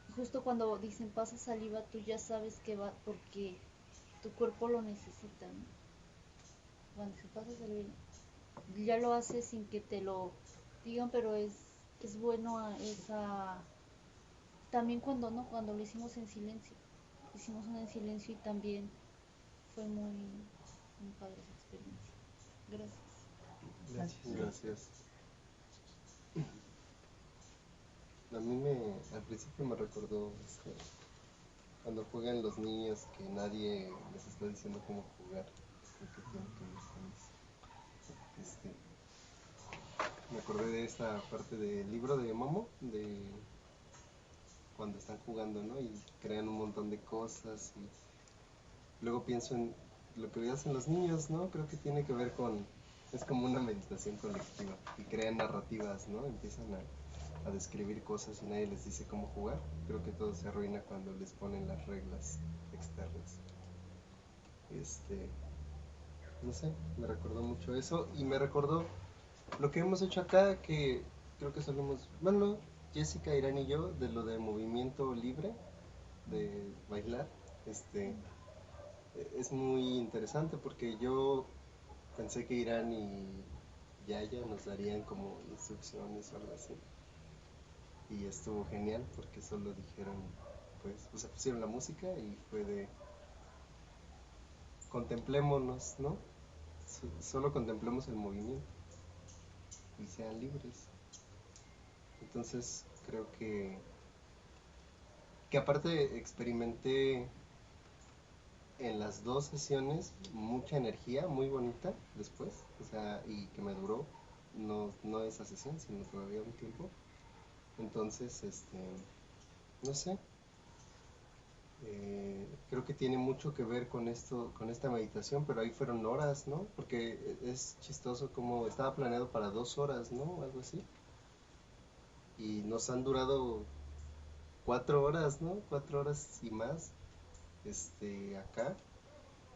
Y justo cuando dicen pasa saliva, tú ya sabes que va porque tu cuerpo lo necesita, ¿no? Cuando se pasa saliva, ya lo haces sin que te lo digan, pero es bueno esa también cuando lo hicimos en silencio. Hicimos una en silencio y también fue muy padre esa experiencia. Gracias.
Gracias.
Gracias.
principio me recordó cuando juegan los niños que nadie les está diciendo cómo jugar. Creo que tiene que ver con eso. Me acordé de esta parte del libro de Momo, de cuando están jugando, ¿no? Y crean un montón de cosas. Y luego pienso en lo que hacen los niños, ¿no? Creo que tiene que ver con... Es como una meditación colectiva. Y crean narrativas, ¿no? Empiezan a describir cosas y nadie les dice cómo jugar. Creo que todo se arruina cuando les ponen las reglas externas. No sé, me recordó mucho eso. Y me recordó lo que hemos hecho acá, que creo que solemos... Bueno, Jessica, Irán y yo, de lo de movimiento libre, de bailar, es muy interesante porque yo pensé que Irán y Yaya nos darían como instrucciones o algo así. Y estuvo genial porque solo dijeron, pues, o sea, pusieron la música y fue de contemplémonos, ¿no? Solo contemplemos el movimiento y sean libres. Entonces creo que aparte experimenté en las dos sesiones mucha energía muy bonita después, o sea, y que me duró, no esa sesión, sino todavía un tiempo. Entonces, no sé, creo que tiene mucho que ver con esto, con esta meditación, pero ahí fueron horas, ¿no? Porque es chistoso como estaba planeado para 2 horas, ¿no? Algo así. Y nos han durado 4 horas, ¿no? 4 horas y más, acá.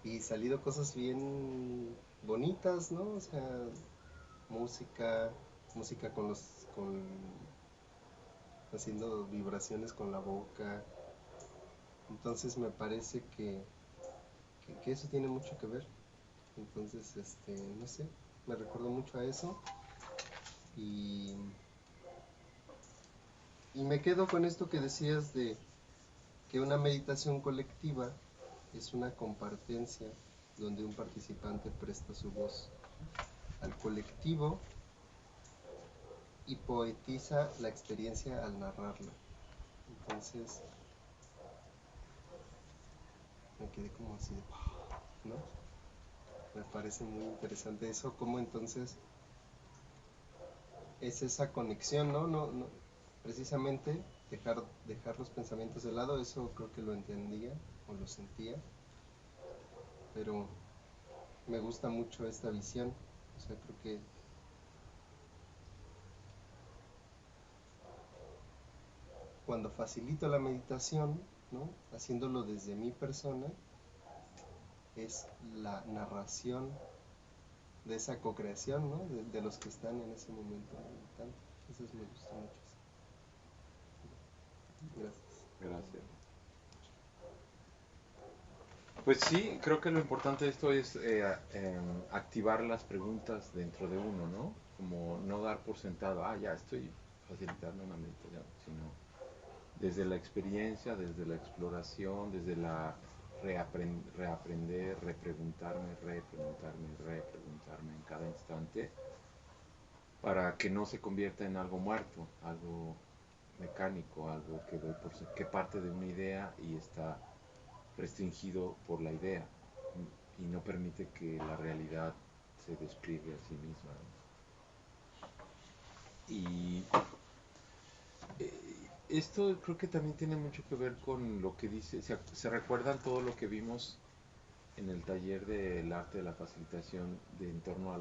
Y salido cosas bien bonitas, ¿no? O sea, música haciendo vibraciones con la boca. Entonces me parece que eso tiene mucho que ver. Entonces, no sé, me recordó mucho a eso. Y, y me quedo con esto que decías de que una meditación colectiva es una compartencia donde un participante presta su voz al colectivo y poetiza la experiencia al narrarla. Entonces me quedé como así de, ¿no? Me parece muy interesante eso, como entonces es esa conexión, ¿no? No, precisamente dejar los pensamientos de lado, eso creo que lo entendía o lo sentía, pero me gusta mucho esta visión, o sea, creo que cuando facilito la meditación, ¿no? Haciéndolo desde mi persona, es la narración de esa co-creación, ¿no? De los que están en ese momento meditando. Eso me gusta mucho. Gracias.
Gracias. Pues sí, creo que lo importante de esto es activar las preguntas dentro de uno, ¿no? Como no dar por sentado, ya estoy facilitando una meditación, sino desde la experiencia, desde la exploración, desde la reaprender, repreguntarme en cada instante, para que no se convierta en algo muerto, algo mecánico, algo que doy por que parte de una idea y está restringido por la idea y no permite que la realidad se despliegue a sí misma. Y esto creo que también tiene mucho que ver con lo que dice, se recuerdan todo lo que vimos en el taller del arte de la facilitación en torno a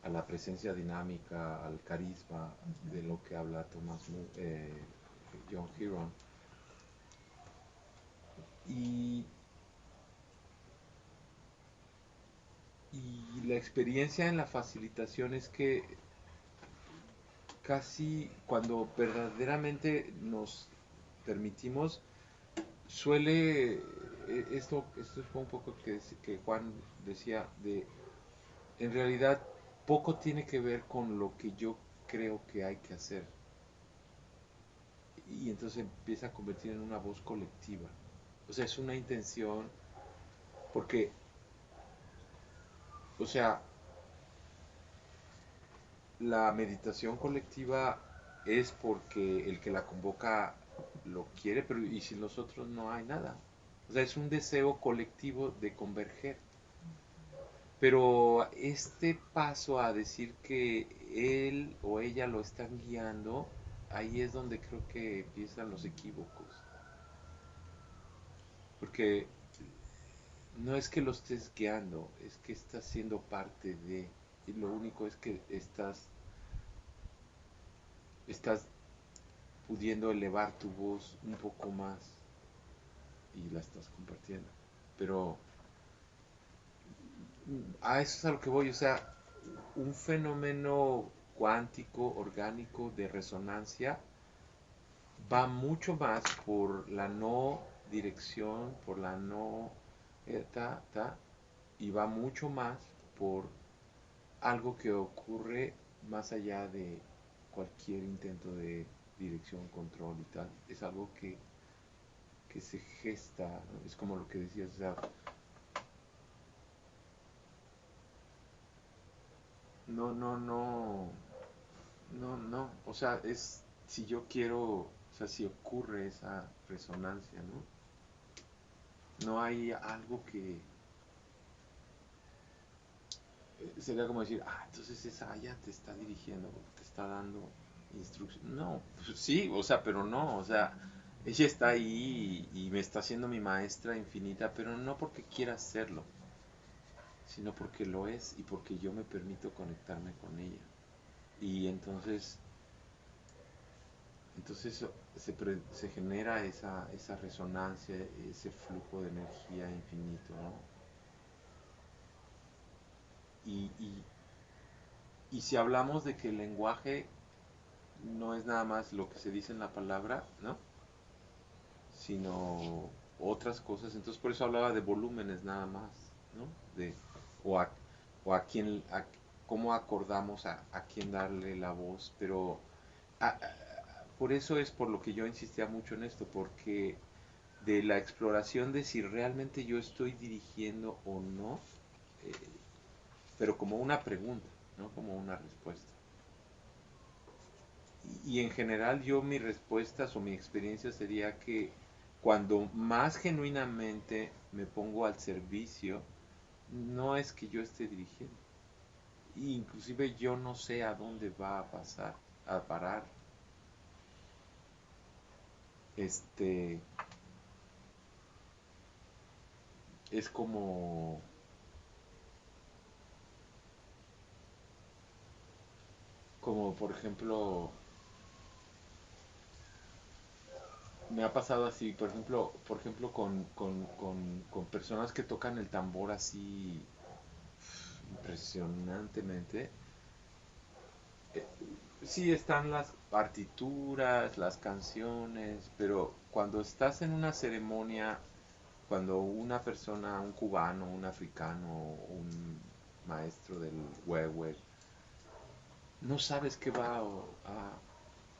la presencia dinámica, al carisma, de lo que habla John Heron. Y la experiencia en la facilitación es que casi cuando verdaderamente nos permitimos, esto es un poco que Juan decía, en realidad poco tiene que ver con lo que yo creo que hay que hacer. Y entonces empieza a convertir en una voz colectiva. O sea, es una intención, porque, la meditación colectiva es porque el que la convoca lo quiere, pero y si los otros no hay nada. O sea, es un deseo colectivo de converger. Pero este paso a decir que él o ella lo están guiando, ahí es donde creo que empiezan los equívocos. Porque no es que lo estés guiando, es que estás siendo parte de, y lo único es que estás pudiendo elevar tu voz un poco más y la estás compartiendo. Pero a eso es a lo que voy, o sea, un fenómeno cuántico, orgánico, de resonancia, va mucho más por la no dirección, por la no, y va mucho más por algo que ocurre más allá de cualquier intento de dirección, control y tal. Es algo que se gesta, ¿no? Es como lo que decías, o sea, no, no, no, no, o sea, es si yo quiero, o sea, si ocurre esa resonancia, ¿no? No hay algo que sería como decir, ah, entonces esa ya te está dirigiendo, te está dando instrucción. No, pues sí, o sea, pero no, o sea, ella está ahí y me está haciendo mi maestra infinita, pero no porque quiera hacerlo, sino porque lo es y porque yo me permito conectarme con ella. Y entonces se genera esa resonancia, ese flujo de energía infinito, ¿no? Y, y, y si hablamos de que el lenguaje no es nada más lo que se dice en la palabra, ¿no? Sino otras cosas. Entonces por eso hablaba de volúmenes nada más, ¿no? De, o a, o a quién, cómo acordamos a quién darle la voz. Pero por eso es por lo que yo insistía mucho en esto, porque de la exploración de si realmente yo estoy dirigiendo o no, eh, pero como una pregunta, ¿no? Como una respuesta. Y en general yo mis respuestas o mi experiencia sería que cuando más genuinamente me pongo al servicio, no es que yo esté dirigiendo. Inclusive yo no sé a dónde va a pasar, a parar. Este es como por ejemplo, me ha pasado así, por ejemplo con personas que tocan el tambor así impresionantemente. eh, sí están las partituras, las canciones, pero cuando estás en una ceremonia, cuando una persona, un cubano, un africano, un maestro del huehue, no sabes qué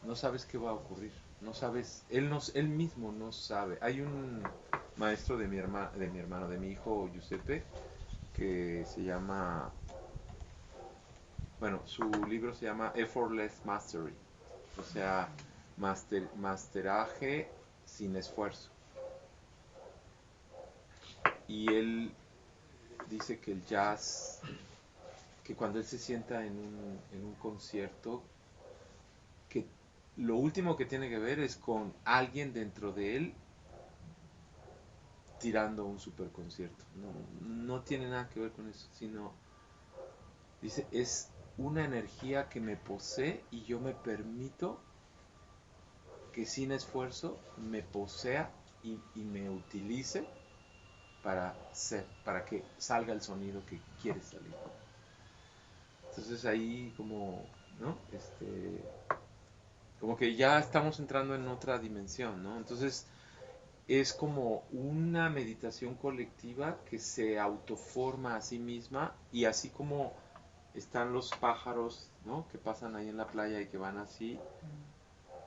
no sabes qué va a ocurrir, no sabes, él mismo no sabe. Hay un maestro de mi hermano, de mi hijo Giuseppe, que se llama, bueno, su libro se llama Effortless Mastery, o sea, masteraje sin esfuerzo. Y él dice que el jazz, que cuando él se sienta en un concierto, que lo último que tiene que ver es con alguien dentro de él tirando un super concierto. No, no tiene nada que ver con eso, sino, dice, es una energía que me posee y yo me permito que sin esfuerzo me posea y me utilice para que salga el sonido que quiere salir. Entonces ahí como, ¿no? Como que ya estamos entrando en otra dimensión, ¿no? Entonces es como una meditación colectiva que se autoforma a sí misma, y así como están los pájaros, ¿no? Que pasan ahí en la playa y que van así.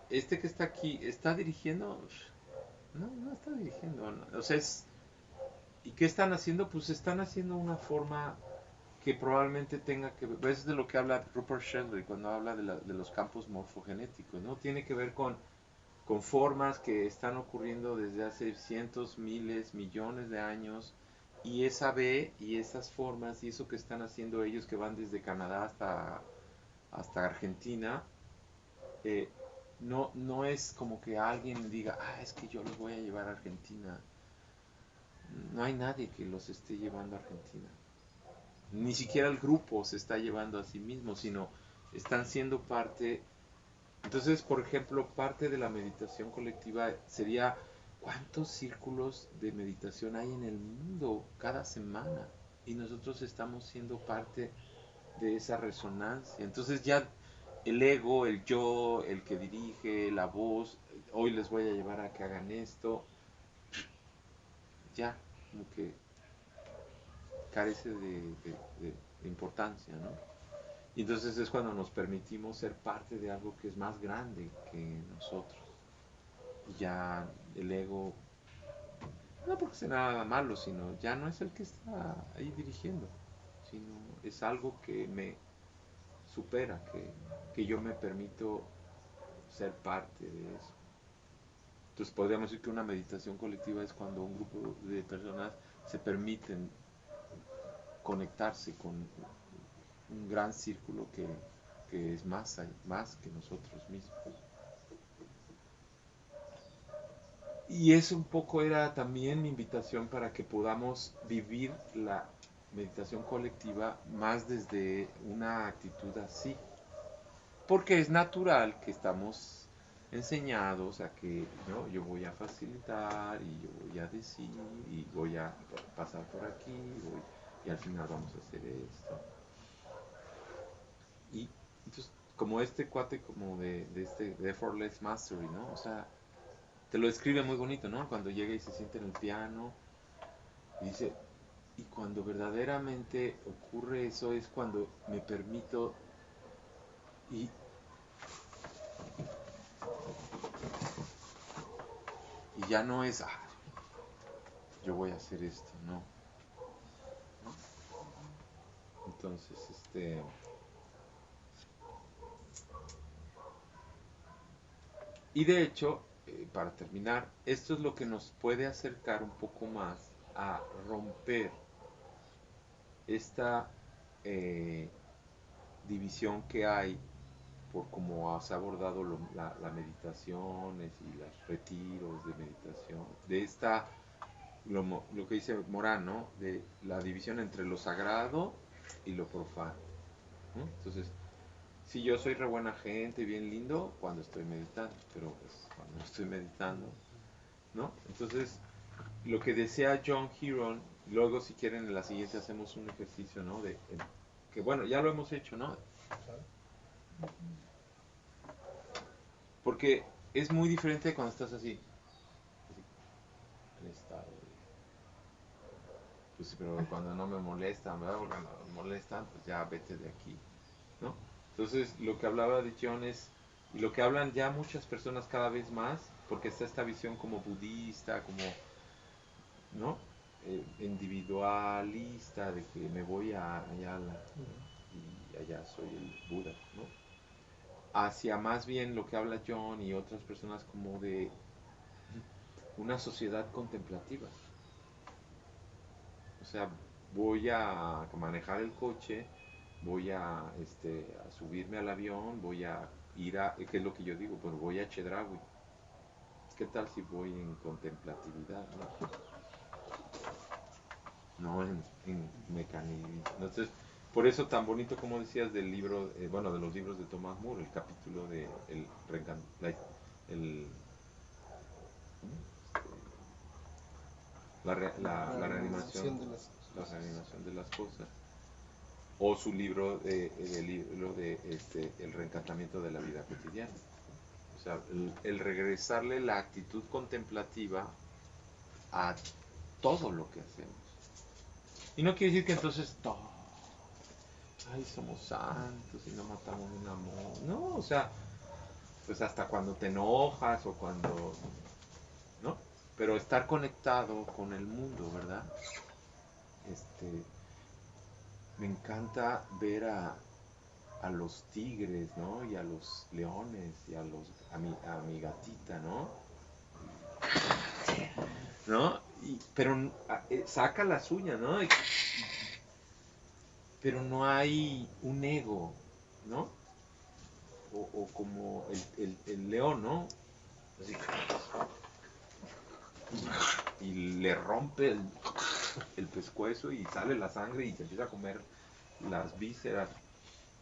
Este que está aquí, ¿está dirigiendo? No, no está dirigiendo. No. O sea, ¿y qué están haciendo? Pues están haciendo una forma que probablemente tenga que ver, es de lo que habla Rupert Sheldrake cuando habla de los campos morfogenéticos, ¿no? Tiene que ver con formas que están ocurriendo desde hace cientos, miles, millones de años, y esa B y esas formas y eso que están haciendo ellos que van desde Canadá hasta Argentina, no es como que alguien diga, es que yo los voy a llevar a Argentina. No hay nadie que los esté llevando a Argentina. Ni siquiera el grupo se está llevando a sí mismo, sino están siendo parte. Entonces, por ejemplo, parte de la meditación colectiva sería cuántos círculos de meditación hay en el mundo cada semana y nosotros estamos siendo parte de esa resonancia. Entonces ya el ego, el yo, el que dirige, la voz, hoy les voy a llevar a que hagan esto, ya como que carece de importancia, ¿no? Y entonces es cuando nos permitimos ser parte de algo que es más grande que nosotros. Y ya el ego, no porque sea nada malo, sino ya no es el que está ahí dirigiendo, sino es algo que me supera, que yo me permito ser parte de eso. Entonces podríamos decir que una meditación colectiva es cuando un grupo de personas se permiten conectarse con un gran círculo que es más que nosotros mismos. Y eso un poco era también mi invitación para que podamos vivir la meditación colectiva más desde una actitud así. Porque es natural que estamos enseñados a que ¿no? Yo voy a facilitar y yo voy a decir y voy a pasar por aquí y al final vamos a hacer esto. Y entonces, como este cuate como de Effortless Mastery, ¿no? O sea, te lo describe muy bonito, ¿no? Cuando llega y se siente en el piano y dice, y cuando verdaderamente ocurre eso es cuando me permito y ya no es, yo voy a hacer esto, no. Entonces, y de hecho, para terminar, esto es lo que nos puede acercar un poco más a romper esta división que hay por cómo has abordado la meditación y los retiros de meditación, de esta, lo que dice Morán, ¿no? De la división entre lo sagrado y lo profano, ¿no? Entonces, si yo soy re buena gente, bien lindo, cuando estoy meditando, pero pues cuando no estoy meditando, ¿no? Entonces, lo que decía John Heron, luego si quieren en la siguiente hacemos un ejercicio, ¿no? Que bueno, ya lo hemos hecho, ¿no? Porque es muy diferente cuando estás así en estado pues sí, pero cuando no me molestan, ¿verdad? Porque cuando me molestan, pues ya vete de aquí, ¿no? Entonces, lo que hablaba de John es, y lo que hablan ya muchas personas cada vez más, porque está esta visión como budista, como, ¿no? Individualista, de que me voy a Ayala y allá soy el Buda, ¿no? Hacia más bien lo que habla John y otras personas como de una sociedad contemplativa. O sea, voy a manejar el coche, voy a subirme al avión, voy a ir a, ¿qué es lo que yo digo? Pues voy a Chedraui. ¿Qué tal si voy en contemplatividad? No en mecanismo. Entonces, por eso tan bonito como decías del libro, bueno, de los libros de Thomas More, el capítulo de el, la reanimación, la reanimación de las cosas, o su libro el reencantamiento de la vida cotidiana. O sea, el regresarle la actitud contemplativa a todo lo que hacemos. Y no quiere decir que entonces somos santos y no matamos un amor. No, o sea, pues hasta cuando te enojas o cuando, ¿no? Pero estar conectado con el mundo, ¿verdad? me encanta ver a los tigres, ¿no? Y a los leones, y a mi gatita, ¿no? ¿No? Pero saca las uñas, ¿no? Pero no hay un ego, ¿no? O como el león, ¿no? Así, y le rompe el pescuezo y sale la sangre y se empieza a comer las vísceras.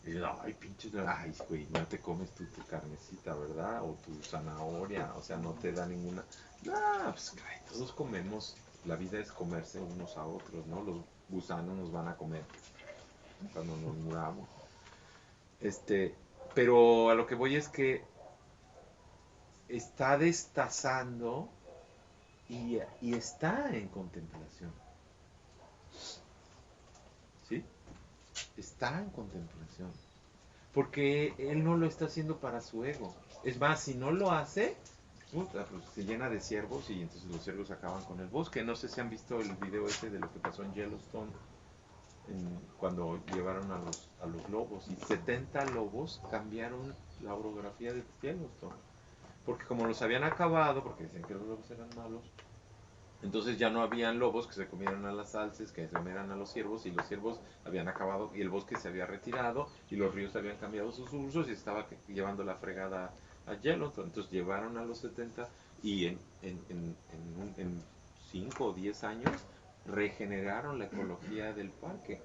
Y yo, ay, pinches, ay, güey, no te comes tu carnecita, ¿verdad? O tu zanahoria, o sea, no te da ninguna. No, pues, ay, todos comemos, la vida es comerse unos a otros, ¿no? Los gusanos nos van a comer cuando nos muramos. Pero a lo que voy es que está destazando y está en contemplación, ¿sí? Está en contemplación. Porque él no lo está haciendo para su ego. Es más, si no lo hace, puta, pues se llena de ciervos y entonces los ciervos acaban con el bosque. No sé si han visto el video ese de lo que pasó en Yellowstone cuando llevaron a los lobos. Y 70 lobos cambiaron la orografía de Yellowstone. Porque como los habían acabado, porque decían que los lobos eran malos, entonces ya no habían lobos que se comieran a las alces, que se comieran a los ciervos, y los ciervos habían acabado, y el bosque se había retirado, y los ríos habían cambiado sus usos, y estaba llevando la fregada a Yellowstone. Entonces llevaron a los 70 y en 5 o 10 años regeneraron la ecología del parque.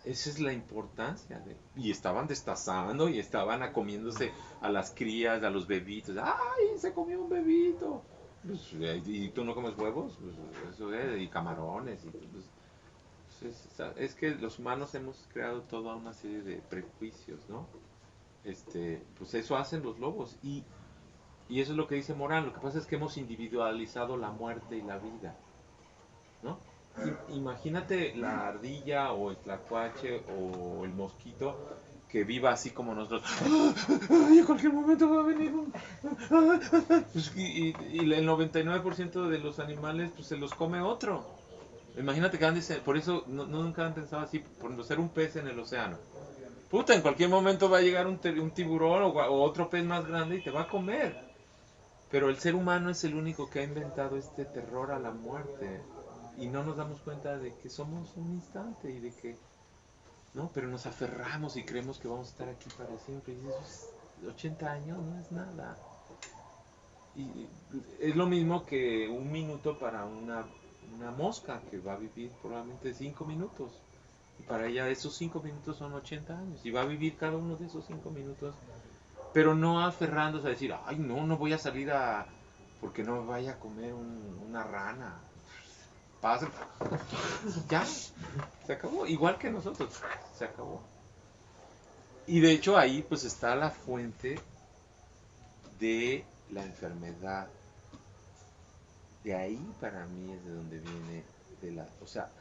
Esa es la importancia y estaban destazando y estaban comiéndose a las crías, a los bebitos. ¡Ay, se comió un bebito! Pues, ¿y tú no comes huevos? Pues, eso es, y camarones. Es que los humanos hemos creado toda una serie de prejuicios, ¿no? Pues eso hacen los lobos. Y eso es lo que dice Morán. Lo que pasa es que hemos individualizado la muerte y la vida, ¿no? Imagínate la ardilla o el tlacuache o el mosquito que viva así como nosotros. ¡Ay, en cualquier momento va a venir un... Pues, y el 99% de los animales pues se los come otro. Imagínate que por eso nunca han pensado así, por ser un pez en el océano. Puta, en cualquier momento va a llegar un tiburón o otro pez más grande y te va a comer. Pero el ser humano es el único que ha inventado este terror a la muerte. Y no nos damos cuenta de que somos un instante y de que, ¿no? Pero nos aferramos y creemos que vamos a estar aquí para siempre. Y dices, 80 años no es nada. Y es lo mismo que un minuto para una mosca que va a vivir probablemente 5 minutos. Y para ella esos 5 minutos son 80 años. Y va a vivir cada uno de esos 5 minutos. Pero no aferrándose a decir, ay, no voy a salir porque no me vaya a comer una rana. Pasa. Ya, se acabó. Igual que nosotros, se acabó. Y de hecho ahí pues está la fuente de la enfermedad. De ahí para mí es de donde viene o sea,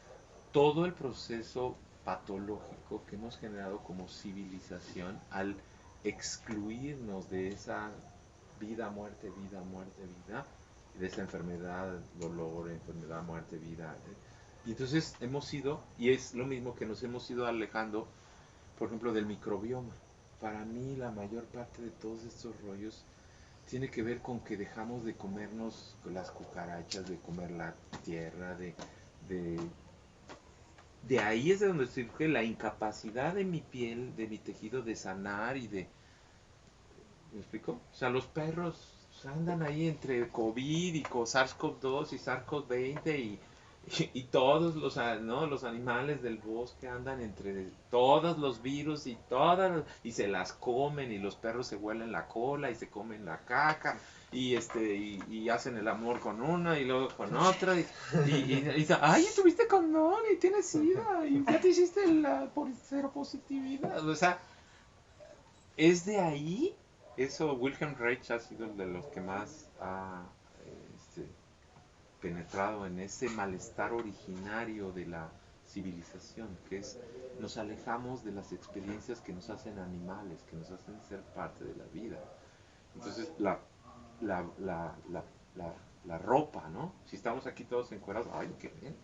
todo el proceso patológico que hemos generado como civilización al excluirnos de esa vida, muerte, vida, de esa enfermedad, dolor, enfermedad, muerte, vida. Y entonces hemos ido, y es lo mismo que nos hemos ido alejando, por ejemplo, del microbioma. Para mí la mayor parte de todos estos rollos tiene que ver con que dejamos de comernos las cucarachas, de comer la tierra, de, de ahí es de donde surge la incapacidad de mi piel, de mi tejido de sanar y de... ¿Me explico? O sea, los perros andan ahí entre COVID y SARS-CoV-2 y SARS-CoV-20 y todos ¿no? Los animales del bosque andan entre todos los virus y se las comen y los perros se huelen la cola y se comen la caca y hacen el amor con una y luego con otra y dicen, ay, estuviste con no y tienes sida y ya te hiciste la seropositividad. O sea, es de ahí. Eso, Wilhelm Reich ha sido de los que más ha penetrado en ese malestar originario de la civilización, que es nos alejamos de las experiencias que nos hacen animales, que nos hacen ser parte de la vida. Entonces, la la ropa, ¿no? Si estamos aquí todos encuerados, ¡ay, qué bien!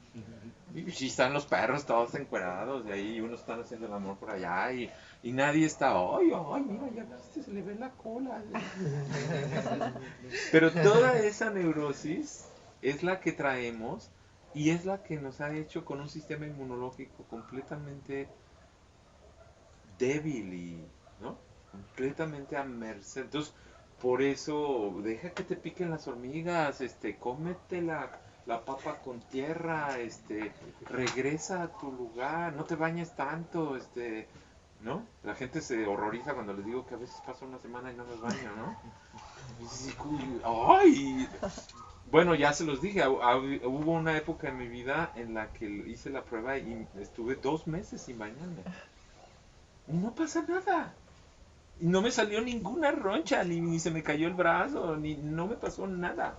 Y si están los perros todos encuerados, y ahí unos están haciendo el amor por allá, y nadie está, ¡ay, ay, mira, ya viste, se le ve la cola! Pero toda esa neurosis es la que traemos y es la que nos ha hecho con un sistema inmunológico completamente débil y, ¿no? Completamente a merced. Entonces, por eso, deja que te piquen las hormigas, cómete la papa con tierra, regresa a tu lugar, no te bañes tanto, ¿no? La gente se horroriza cuando les digo que a veces pasa una semana y no me baño, ¿no? ¡Ay! Bueno, ya se los dije, hubo una época en mi vida en la que hice la prueba y estuve 2 meses sin bañarme. Y no pasa nada. Y no me salió ninguna roncha, ni se me cayó el brazo, ni no me pasó nada.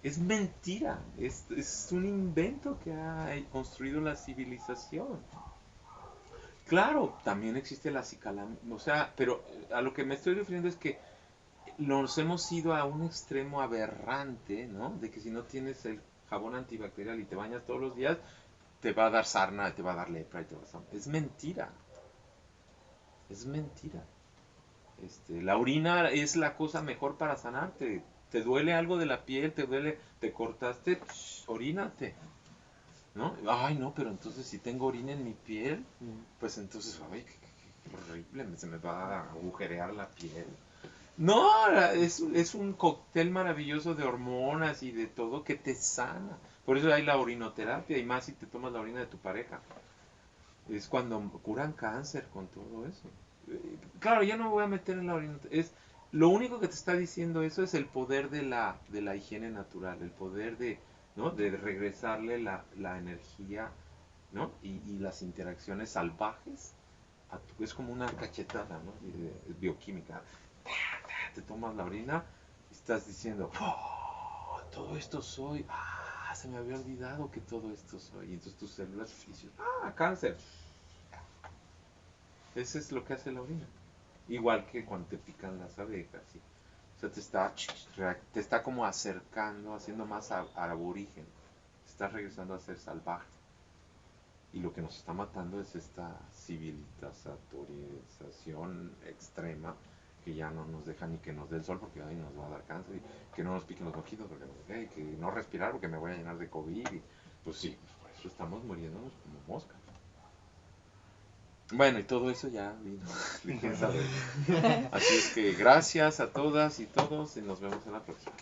Es mentira, es un invento que ha construido la civilización. Claro, también existe la cicalamina, o sea, pero a lo que me estoy refiriendo es que nos hemos ido a un extremo aberrante, ¿no? De que si no tienes el jabón antibacterial y te bañas todos los días, te va a dar sarna, te va a dar lepra y te va a... Es mentira. Es mentira. La orina es la cosa mejor para sanarte. Te duele algo de la piel, te duele, te cortaste, orínate. ¿No? Ay, no, pero entonces si tengo orina en mi piel, pues entonces, ay, qué horrible, se me va a agujerear la piel. No, es un cóctel maravilloso de hormonas y de todo que te sana. Por eso hay la orinoterapia y más si te tomas la orina de tu pareja. Es cuando curan cáncer con todo eso. Claro, ya no me voy a meter en la orinoterapia. Lo único que te está diciendo eso es el poder de la higiene natural, el poder de, ¿no? De regresarle la energía, ¿no? Y las interacciones salvajes. Es como una cachetada, ¿no? Bioquímica. Te tomas la orina y estás diciendo, oh, todo esto soy, se me había olvidado que todo esto soy. Y entonces tus células dicen, cáncer. Eso es lo que hace la orina. Igual que cuando te pican las abejas, ¿sí? O sea, te está como acercando, haciendo más aborigen. Te está regresando a ser salvaje. Y lo que nos está matando es esta civilización extrema que ya no nos deja ni que nos dé el sol porque ahí nos va a dar cáncer, y que no nos piquen los mosquitos porque que no respirar porque me voy a llenar de COVID. Y, pues sí, por eso estamos muriéndonos como moscas. Bueno, y todo eso ya vino. ¿Quién sabe? Así es que gracias a todas y todos y nos vemos en la próxima.